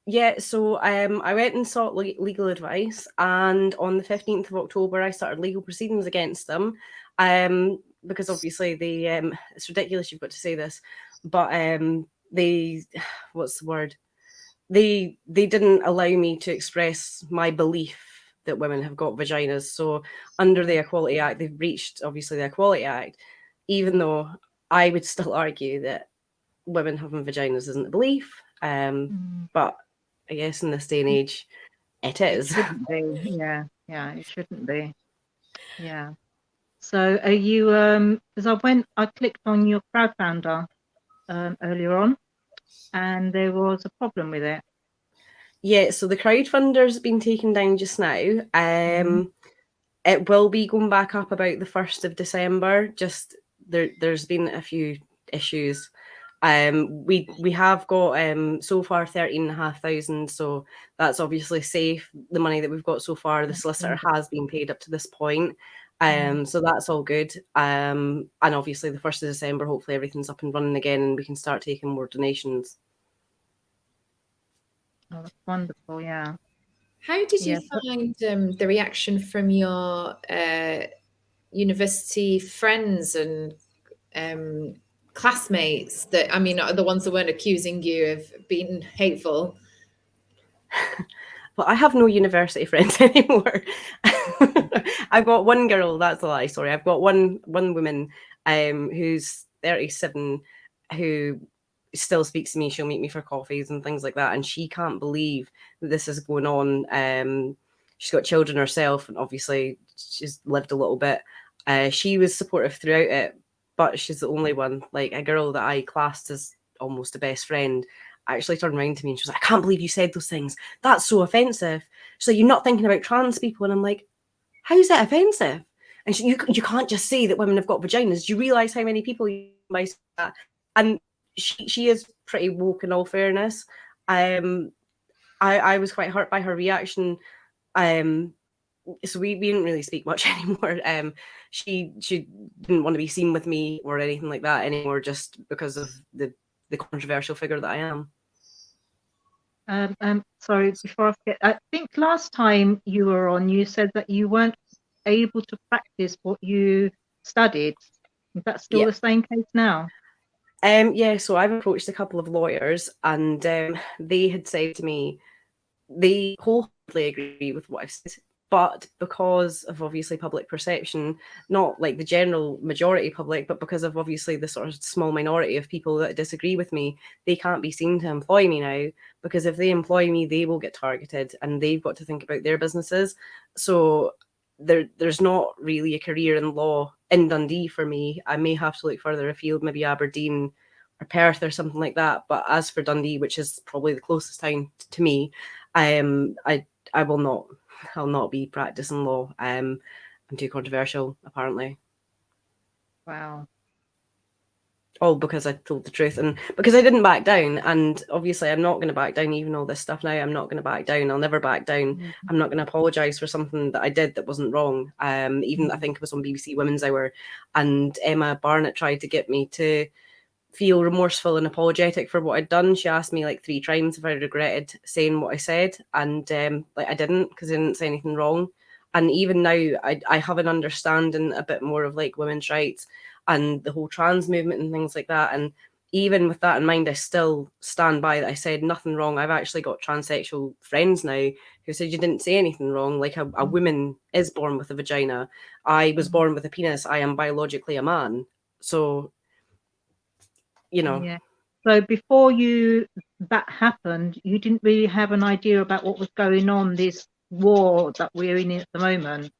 Yeah, so I went and sought legal advice, and on the 15th of October, I started legal proceedings against them. Because obviously it's ridiculous you've got to say this, but what's the word? They didn't allow me to express my belief that women have got vaginas. So under the Equality Act, they've breached, obviously, the Equality Act, even though I would still argue that women having vaginas isn't a belief. But I guess in this day and age, it is. It shouldn't be. Yeah, it shouldn't be. Yeah. So are you, because I clicked on your crowdfunder earlier on, and there was a problem with it. Yeah, so the crowdfunder's been taken down just now. It will be going back up about the 1st of December. Just there's been a few issues. We have got so far 13,500, so that's obviously safe. The money that we've got so far, the solicitor has been paid up to this point. So that's all good. And obviously the 1st of December, hopefully everything's up and running again and we can start taking more donations. Oh, that's wonderful, yeah. How did you find the reaction from your university friends and classmates, that, I mean, the ones that weren't accusing you of being hateful? Well, I have no university friends anymore. I've got one girl, that's a lie, sorry. I've got one woman who's 37 who still speaks to me. She'll meet me for coffees and things like that, and she can't believe that this is going on. She's got children herself, and obviously she's lived a little bit. She was supportive throughout it, but she's the only one, like a girl that I classed as almost a best friend, actually turned around to me and she was like, I can't believe you said those things. That's so offensive. She's like, you're not thinking about trans people. And I'm like, how's that offensive? And you can't just say that women have got vaginas. Do you realise how many people you might say that? And she is pretty woke, in all fairness. I was quite hurt by her reaction. So we didn't really speak much anymore. She didn't want to be seen with me or anything like that anymore, just because of the controversial figure that I am. Sorry, before I forget, I think last time you were on, you said that you weren't able to practice what you studied. Is that still the same case now? So I've approached a couple of lawyers, and they had said to me they wholeheartedly agree with what I've said, but because of obviously public perception, not like the general majority public, but because of obviously the sort of small minority of people that disagree with me, they can't be seen to employ me now, because if they employ me, they will get targeted and they've got to think about their businesses. So there's not really a career in law in Dundee for me. I may have to look further afield, maybe Aberdeen or Perth or something like that. But as for Dundee, which is probably the closest town to me, I'll not be practicing law. I'm too controversial, apparently. Wow. All because I told the truth and because I didn't back down. And obviously I'm not going to back down, even all this stuff now. I'm not going to back down. I'll never back down. Mm-hmm. I'm not going to apologise for something that I did that wasn't wrong. Even I think it was on BBC Women's Hour, and Emma Barnett tried to get me to feel remorseful and apologetic for what I'd done. She asked me like 3 times if I regretted saying what I said, and I didn't, because I didn't say anything wrong. And even now I have an understanding a bit more of like women's rights. and the whole trans movement and things like that. And even with that in mind, I still stand by that I said nothing wrong. I've actually got transsexual friends now who said you didn't say anything wrong. Like a woman is born with a vagina. I was born with a penis. I am biologically a man. So, you know. Yeah. So before that happened, you didn't really have an idea about what was going on, this war that we're in at the moment.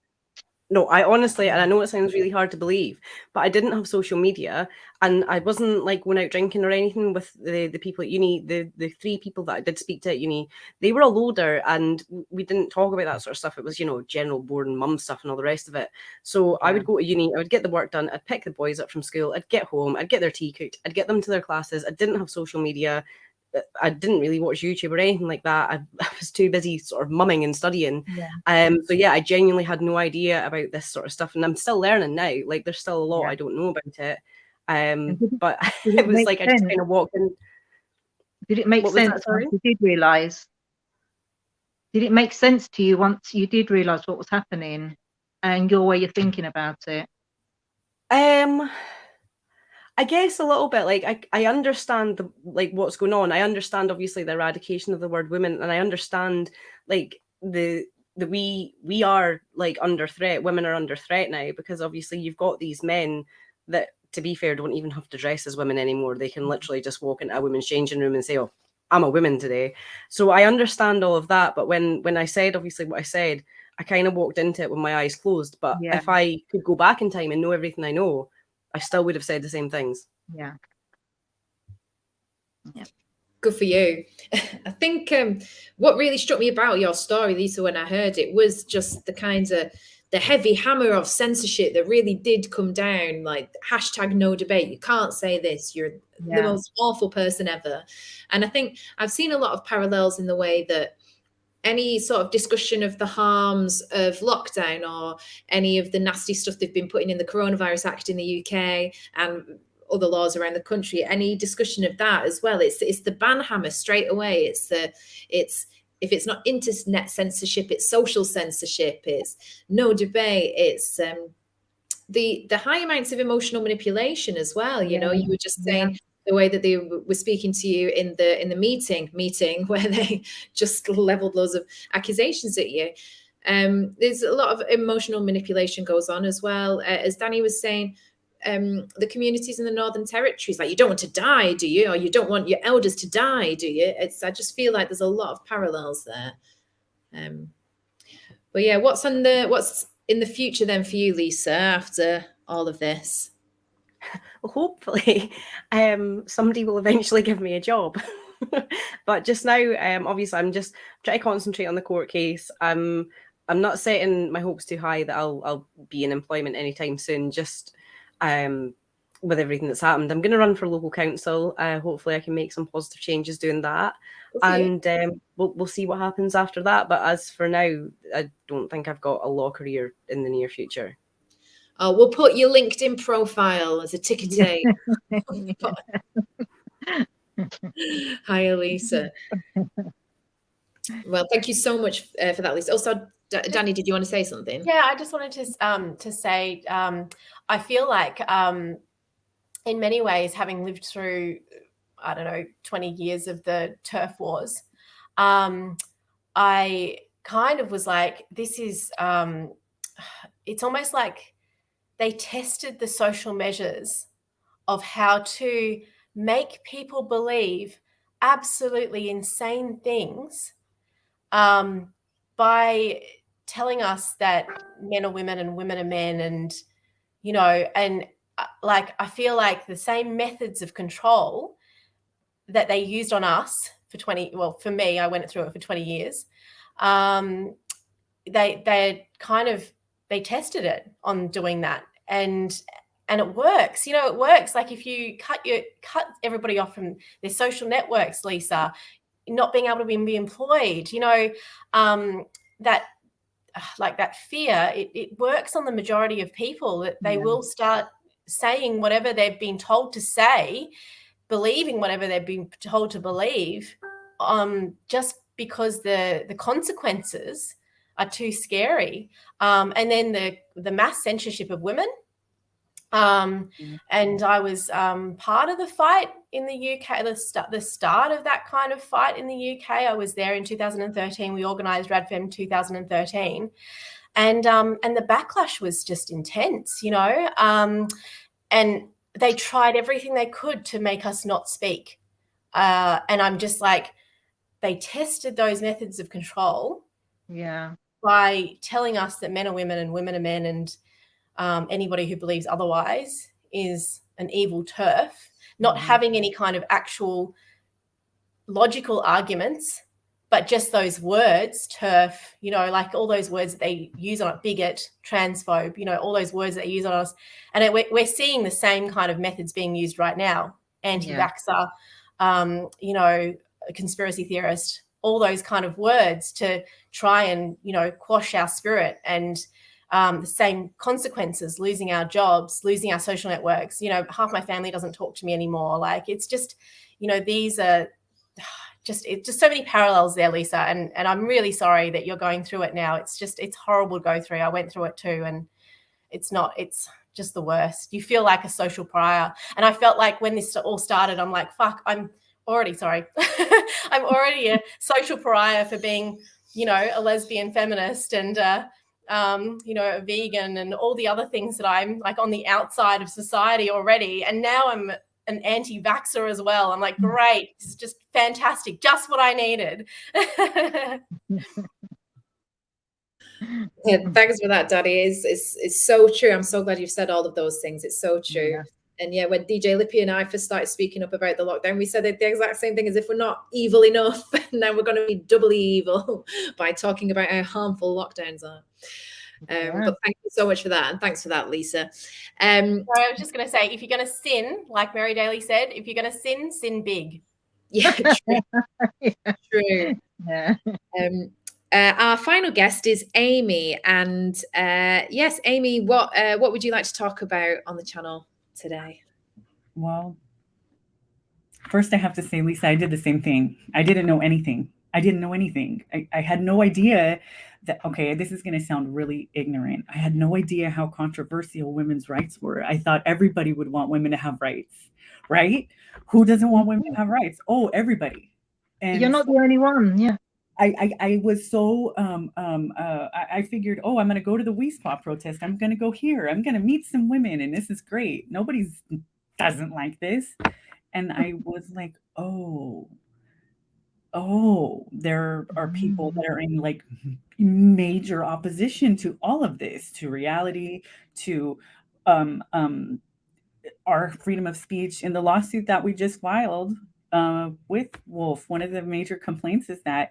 No, I honestly, and I know it sounds really hard to believe, but I didn't have social media, and I wasn't like going out drinking or anything with the people at uni. The 3 people that I did speak to at uni, they were all older, and we didn't talk about that sort of stuff. It was, you know, general boring mum stuff and all the rest of it. So I would go to uni, I would get the work done, I'd pick the boys up from school, I'd get home, I'd get their tea cooked, I'd get them to their classes. I didn't have social media. I didn't really watch YouTube or anything like that. I was too busy sort of mumming and studying. So yeah, I genuinely had no idea about this sort of stuff, and I'm still learning now. Like there's still a lot I don't know about it. But it was like sense? I just kind of walked in. Did it make sense once you did realise? Did it make sense to you once you did realise what was happening and your way of thinking about it? I guess a little bit. Like I understand what's going on. I understand obviously the eradication of the word women, and I understand like the we are like under threat. Women are under threat now because obviously you've got these men that, to be fair, don't even have to dress as women anymore. They can literally just walk into a women's changing room and say, "Oh, I'm a woman today." So I understand all of that. But when I said obviously what I said, I kind of walked into it with my eyes closed. But if I could go back in time and know everything I know, I still would have said the same things. Yeah. Good for you. I think what really struck me about your story, Lisa, when I heard it, was just the heavy hammer of censorship that really did come down, like #no debate. You can't say this. You're the most awful person ever. And I think I've seen a lot of parallels in the way that any sort of discussion of the harms of lockdown or any of the nasty stuff they've been putting in the Coronavirus Act in the UK and other laws around the country, any discussion of that as well, it's the ban hammer straight away. It's if it's not internet censorship, it's social censorship, it's no debate, it's the high amounts of emotional manipulation as well. You know, you were just saying the way that they were speaking to you in the meeting where they just leveled loads of accusations at you. There's a lot of emotional manipulation goes on as well. As Danny was saying, the communities in the Northern Territories, like, you don't want to die, do you? Or you don't want your elders to die, do you? I just feel like there's a lot of parallels there. But yeah, what's in the future then for you, Lisa, after all of this? Well, hopefully somebody will eventually give me a job. But just now, obviously I'm just trying to concentrate on the court case. I'm not setting my hopes too high that I'll be in employment anytime soon, just with everything that's happened. I'm going to run for local council. Hopefully I can make some positive changes doing that. And we'll see what happens after that. But as for now, I don't think I've got a law career in the near future. Oh, we'll put your LinkedIn profile as a ticker tape. Hi, Lisa. Well, thank you so much for that, Lisa. Also, Danny, did you want to say something? Yeah, I just wanted to say I feel like in many ways, having lived through, 20 years of the turf wars, I kind of was like, this is, it's almost like they tested the social measures of how to make people believe absolutely insane things by telling us that men are women and women are men, and like, I feel like the same methods of control that they used on us for me, I went through it for 20 years. They tested it on doing that, and it works. It works. Like, if you cut everybody off from their social networks, Lisa, not being able to be employed, that fear, it works on the majority of people, that they will start saying whatever they've been told to say, believing whatever they've been told to believe, just because the consequences are too scary. And then the mass censorship of women, And I was part of the fight in the UK, the start of that kind of fight in the UK. I was there in 2013. We organised RADFEM 2013, and the backlash was just intense, you know. And they tried everything they could to make us not speak. And I'm just like, they tested those methods of control, by telling us that men are women and women are men, and anybody who believes otherwise is an evil TERF, not having any kind of actual logical arguments, but just those words, TERF, you know, like all those words that they use on it, bigot, transphobe, you know, all those words that they use on us. And we're seeing the same kind of methods being used right now. Anti-vaxxer, you know, conspiracy theorist, all those kind of words to try and, you know, quash our spirit. And the same consequences, losing our jobs, losing our social networks. You know, half my family doesn't talk to me anymore. Like, it's just, you know, these are just so many parallels there, Lisa. And I'm really sorry that you're going through it now. It's horrible to go through. I went through it too. And it's just the worst. You feel like a social pariah. And I felt like when this all started, I'm like, fuck, I'm already I'm already a social pariah for being, you know, a lesbian feminist and, you know, a vegan and all the other things that I'm like on the outside of society already. And now I'm an anti-vaxxer as well. I'm like, great, this is just fantastic, just what I needed. Yeah, thanks for that, Daddy. It's so true. I'm so glad you've said all of those things. It's so true. Yeah. And yeah, when DJ Lippy and I first started speaking up about the lockdown, we said the exact same thing, as if we're not evil enough, now we're going to be doubly evil by talking about how harmful lockdowns are. But thank you so much for that. And thanks for that, Lisa. I was just going to say, if you're going to sin, like Mary Daly said, if you're going to sin big. Yeah, true. True. Yeah. Our final guest is Amy. And yes, Amy, what would you like to talk about on the channel today? Well, first I have to say, Lisa, I did the same thing. I didn't know anything. I had no idea that, okay, this is going to sound really ignorant. I had no idea how controversial women's rights were. I thought everybody would want women to have rights, right? Who doesn't want women to have rights? Oh, everybody. And you're not the only one. Yeah. I was so, I figured, oh, I'm going to go to the WeSpa protest. I'm going to go here. I'm going to meet some women and this is great. Nobody doesn't like this. And I was like, oh, there are people that are in like major opposition to all of this, to reality, to our freedom of speech. In the lawsuit that we just filed with Wolf, one of the major complaints is that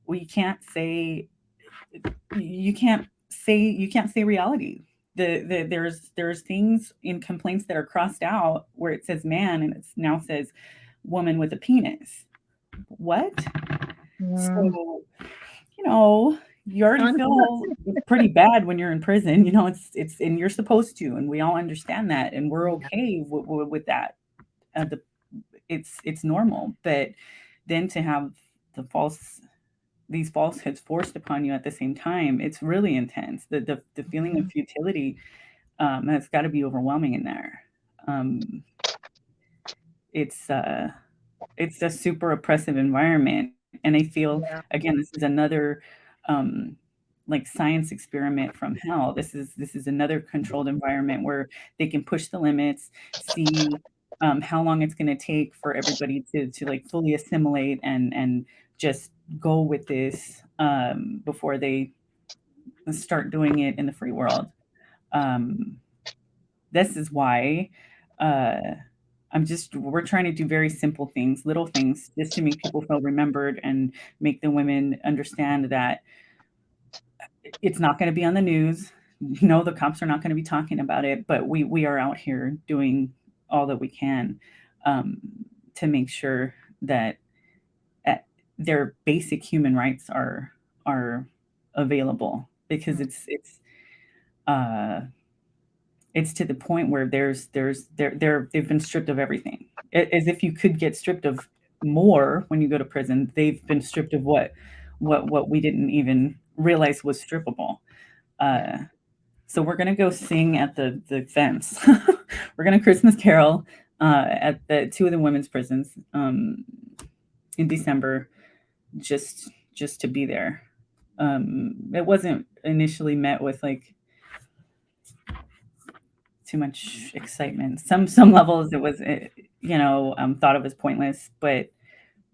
you can't say reality. There's things in complaints that are crossed out where it says man and it now says woman with a penis. What? So, you know, you already feel pretty bad when you're in prison. You know, it's and you're supposed to, and we all understand that, and we're okay with that. It's normal, but then to have these falsehoods forced upon you at the same time, it's really intense. The feeling of futility has got to be overwhelming in there. It's a super oppressive environment. And I feel, again, this is another like science experiment from hell. This is another controlled environment where they can push the limits, see how long it's going to take for everybody to like fully assimilate and just go with this before they start doing it in the free world. This is why we're trying to do very simple things, little things, just to make people feel remembered and make the women understand that it's not going to be on the news. No, the cops are not going to be talking about it, but we are out here doing all that we can to make sure that their basic human rights are available, because it's to the point where they've been stripped of everything. As if you could get stripped of more when you go to prison, they've been stripped of what we didn't even realize was strippable. So we're gonna go sing at the fence. We're gonna Christmas carol at the 2 of the women's prisons in December, just to be there. It wasn't initially met with like too much excitement. Some levels it was, thought of as pointless. But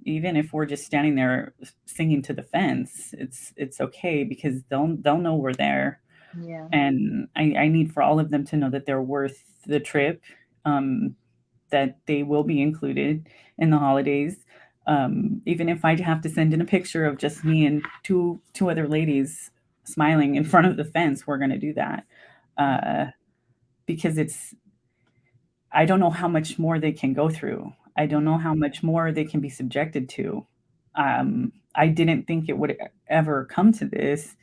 even if we're just standing there singing to the fence, it's okay because they'll know we're there. Yeah. And I need for all of them to know that they're worth the trip, that they will be included in the holidays. Even if I have to send in a picture of just me and two other ladies smiling in front of the fence, we're going to do that. Because I don't know how much more they can go through. I don't know how much more they can be subjected to. I didn't think it would ever come to this,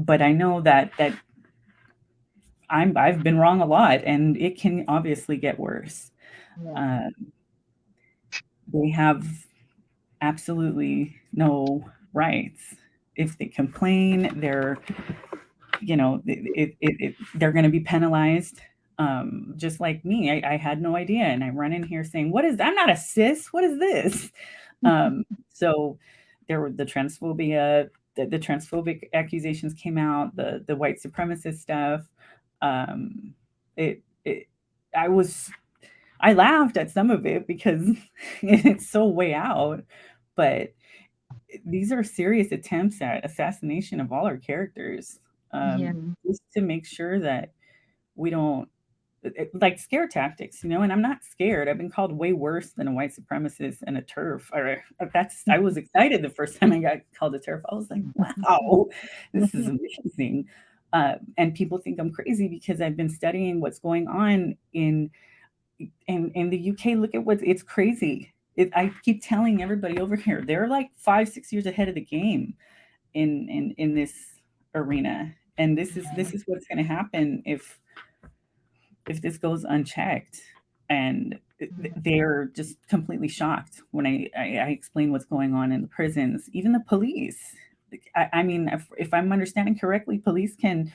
but I know that I've been wrong a lot, and it can obviously get worse. Yeah. They have absolutely no rights. If they complain, they're going to be penalized. Just like me, I had no idea, and I run in here saying, I'm not a cis. What is this? So there were the transphobia, the transphobic accusations came out, the white supremacist stuff. I laughed at some of it because it's so way out, but these are serious attempts at assassination of all our characters. Just to make sure that we don't, like, scare tactics, and I'm not scared. I've been called way worse than a white supremacist and a TERF. I was excited the first time I got called a TERF. I was like, wow, this is amazing. And people think I'm crazy because I've been studying what's going on in the UK. Look at it's crazy. I keep telling everybody over here, they're like 5-6 years ahead of the game in this arena. And this is what's going to happen if this goes unchecked. And they're just completely shocked when I explain what's going on in the prisons. Even the police. I mean, if I'm understanding correctly, police can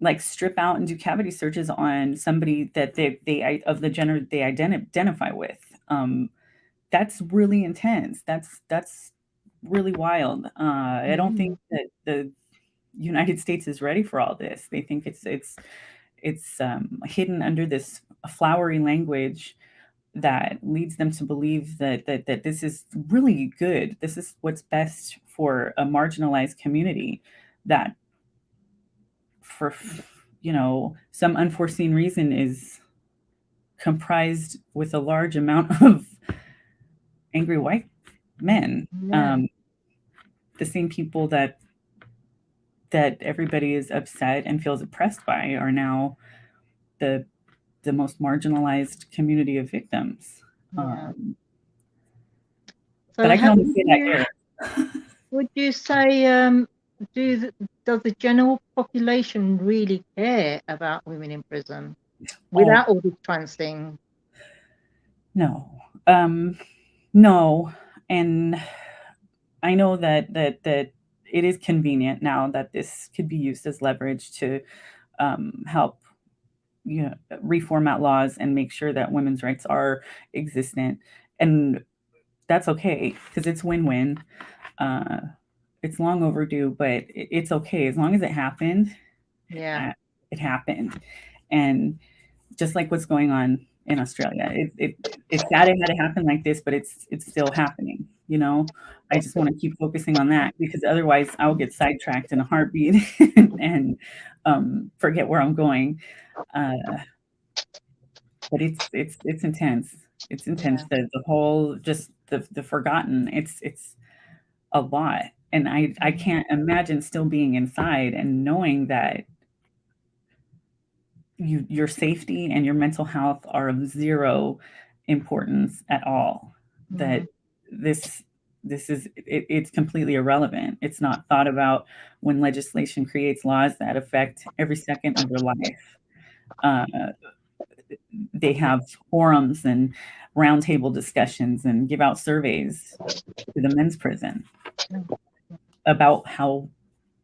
like strip out and do cavity searches on somebody that they of the gender they identify with. That's really intense. That's really wild. I don't think that the United States is ready for all this. They think it's hidden under this flowery language that leads them to believe that this is really good. This is what's best for a marginalized community that, for some unforeseen reason, is comprised with a large amount of angry white men. The same people that everybody is upset and feels oppressed by are now the most marginalized community of victims. But I can only say that here. Would you say, does the general population really care about women in prison without all this trans thing? No. No. And I know that it is convenient now that this could be used as leverage to help reformat laws and make sure that women's rights are existent. And that's okay, because it's win-win. It's long overdue, but it's okay as long as it happened. It happened. And just like what's going on in Australia, it's sad it had to happen like this, but it's still happening. I just want to keep focusing on that, because otherwise I'll get sidetracked in a heartbeat and forget where I'm going. But it's intense. It's intense. The whole, just the forgotten. It's a lot. And I can't imagine still being inside and knowing that your safety and your mental health are of zero importance at all. That this is it's completely irrelevant. It's not thought about when legislation creates laws that affect every second of your life. They have forums and roundtable discussions and give out surveys to the men's prison about how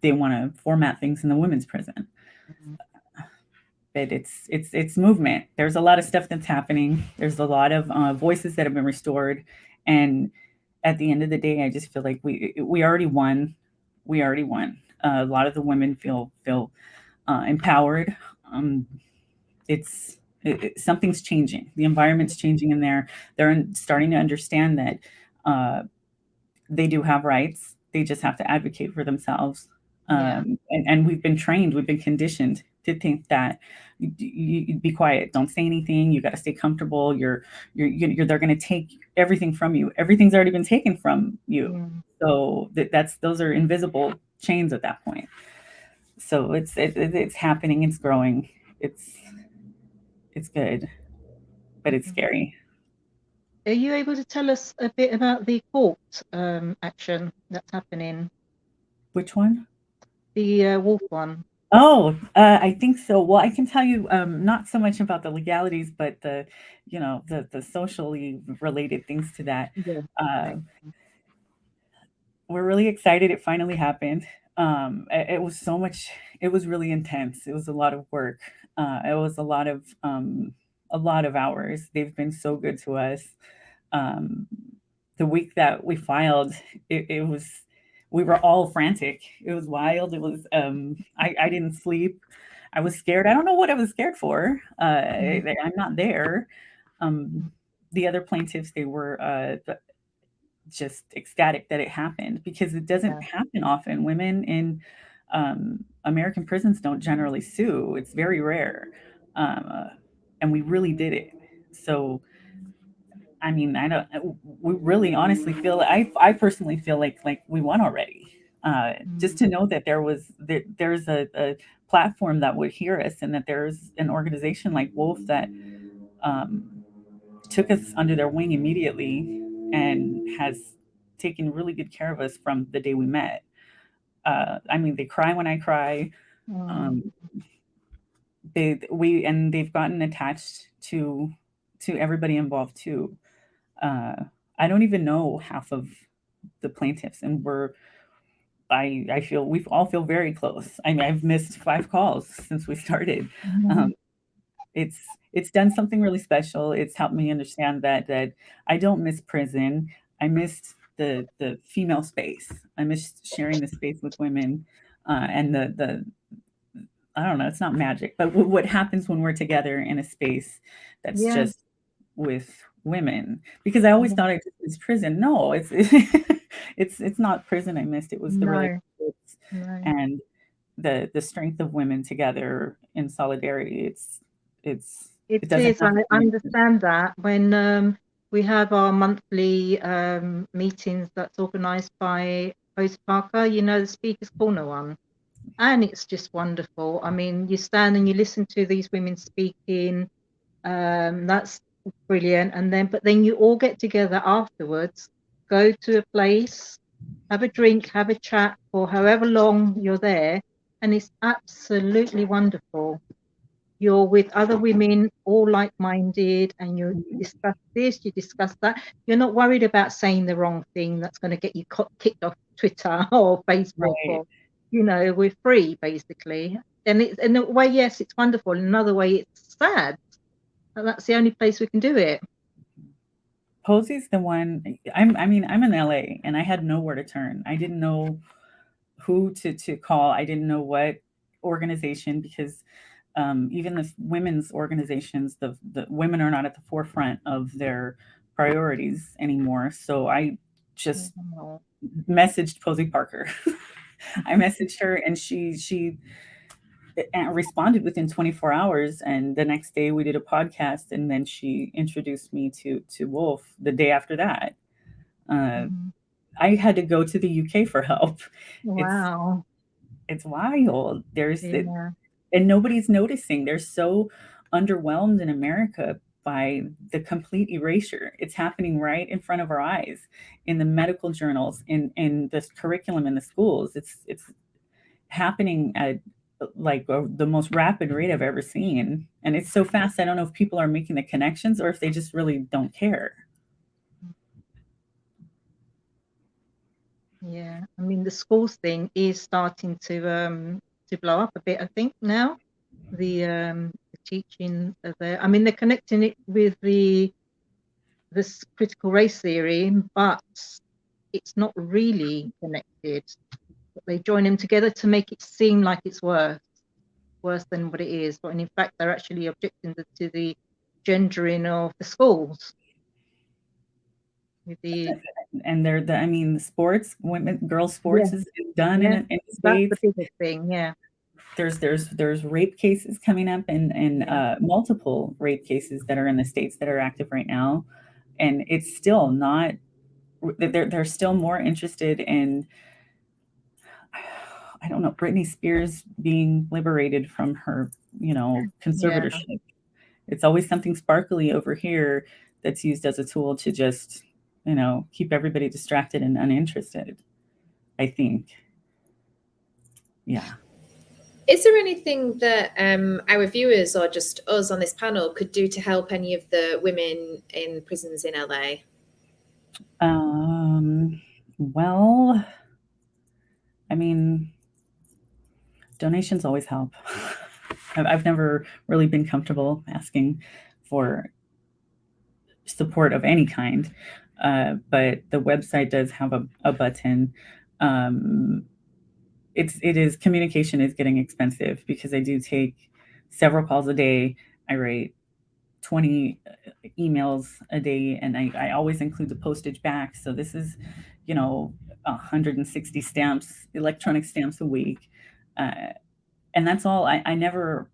they want to format things in the women's prison. Mhm. But it's movement. There's a lot of stuff that's happening. There's a lot of voices that have been restored, and at the end of the day, I just feel like we already won. We already won. A lot of the women feel empowered. Something's changing. The environment's changing in there. They're starting to understand that they do have rights. They just have to advocate for themselves. Yeah. And we've been trained, we've been conditioned to think that you be quiet, don't say anything. You got to stay comfortable. They're going to take everything from you. Everything's already been taken from you. Mm. So those are invisible chains at that point. So it's happening. It's growing. It's good, but it's scary. Are you able to tell us a bit about the court action that's happening? Which one? The wolf one. Oh, I think so. Well, I can tell you not so much about the legalities, but the socially related things to that. Yeah. We're really excited. It finally happened. It was so much. It was really intense. It was a lot of work. It was a lot of hours. They've been so good to us. The week that we filed, it was. We were all frantic. It was wild. It was. I didn't sleep. I was scared. I don't know what I was scared for. I'm not there. The other plaintiffs, they were just ecstatic that it happened, because it doesn't happen often. Women in American prisons don't generally sue. It's very rare. And we really did it. So, I mean, we really honestly feel, I personally feel like we won already. Just to know that there's a platform that would hear us, and that there's an organization like Wolf that took us under their wing immediately and has taken really good care of us from the day we met. I mean, they cry when I cry. They've gotten attached to everybody involved too. I don't even know half of the plaintiffs, and I feel we all feel very close. I mean, I've missed 5 calls since we started. It's done something really special. It's helped me understand that I don't miss prison. I missed the female space. I missed sharing the space with women, and the I don't know. It's not magic, but what happens when we're together in a space that's just with women? Because I always thought I just missed prison. No, it's it's not prison I missed. It was the relationships and the strength of women together in solidarity. It is. I understand that when we have our monthly meetings that's organised by Host Parker, the Speaker's Corner one, and it's just wonderful. I mean, you stand and you listen to these women speaking. That's brilliant. But then you all get together afterwards, go to a place, have a drink, have a chat for however long you're there, and it's absolutely wonderful. You're with other women, all like-minded, and you discuss this, you discuss that. You're not worried about saying the wrong thing that's going to get you kicked off Twitter or Facebook. Or, we're free, basically. And in a way, yes, it's wonderful. In another way, it's sad. And that's the only place we can do it. Posey's the one. I'm in LA, and I had nowhere to turn. I didn't know who to call. I didn't know what organization, because even the women's organizations, the women are not at the forefront of their priorities anymore. So I just messaged Posey Parker. I messaged her, and she responded within 24 hours. And the next day we did a podcast, and then she introduced me to Wolf the day after that. I had to go to the UK for help. Wow. It's wild. And nobody's noticing. They're so underwhelmed in America by the complete erasure. It's happening right in front of our eyes, in the medical journals, in this curriculum in the schools. It's happening at the most rapid rate I've ever seen. And it's so fast. I don't know if people are making the connections or if they just really don't care. Yeah, I mean the schools thing is starting to blow up a bit. I think now the teaching there. I mean they're connecting it with this critical race theory, but it's not really connected. But they join them together to make it seem like it's worse than what it is. But in fact, they're actually objecting to the gendering of the schools. With the And I mean, the sports, girls' sports is done yeah, in the that's the States. biggest thing. Yeah, There's rape cases coming up, and multiple rape cases that are in the States that are active right now, and it's still not. They're still more interested in, I don't know, Britney Spears being liberated from her, conservatorship. It's always something sparkly over here that's used as a tool to just, keep everybody distracted and uninterested, I think. Yeah. Is there anything that our viewers or just us on this panel could do to help any of the women in prisons in LA? Well, I mean, donations always help. I've never really been comfortable asking for support of any kind, but the website does have a button. Communication is getting expensive because I do take several calls a day. I write 20 emails a day, and I always include the postage back. So this is, 160 stamps, electronic stamps a week. And that's all. I never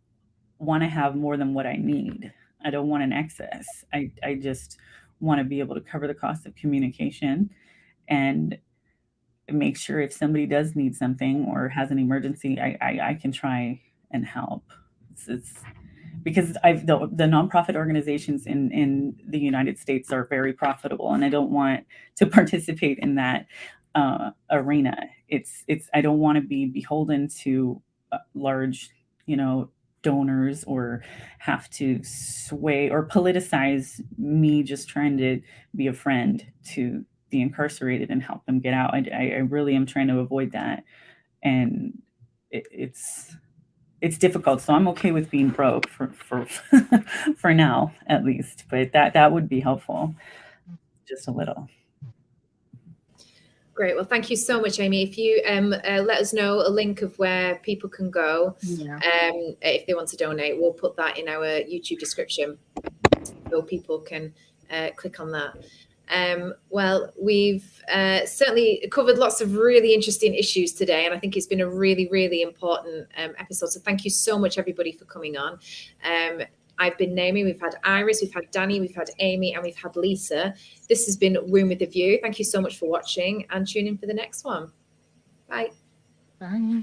want to have more than what I need. I don't want an excess. I just want to be able to cover the cost of communication and make sure if somebody does need something or has an emergency, I can try and help. It's because the nonprofit organizations in the United States are very profitable, and I don't want to participate in that arena. I don't want to be beholden to large, donors, or have to sway or politicize me just trying to be a friend to the incarcerated and help them get out. I really am trying to avoid that, and it's difficult. So I'm okay with being broke for for now, at least. But that would be helpful, just a little. Great. Well, thank you so much, Amy. If you let us know a link of where people can go, if they want to donate, we'll put that in our YouTube description so people can click on that. Well, we've certainly covered lots of really interesting issues today, and I think it's been a really, really important episode. So thank you so much, everybody, for coming on. I've been Naomi, we've had Iris, we've had Danny, we've had Amy, and we've had Lisa. This has been Womb with a View. Thank you so much for watching, and tune in for the next one. Bye. Bye.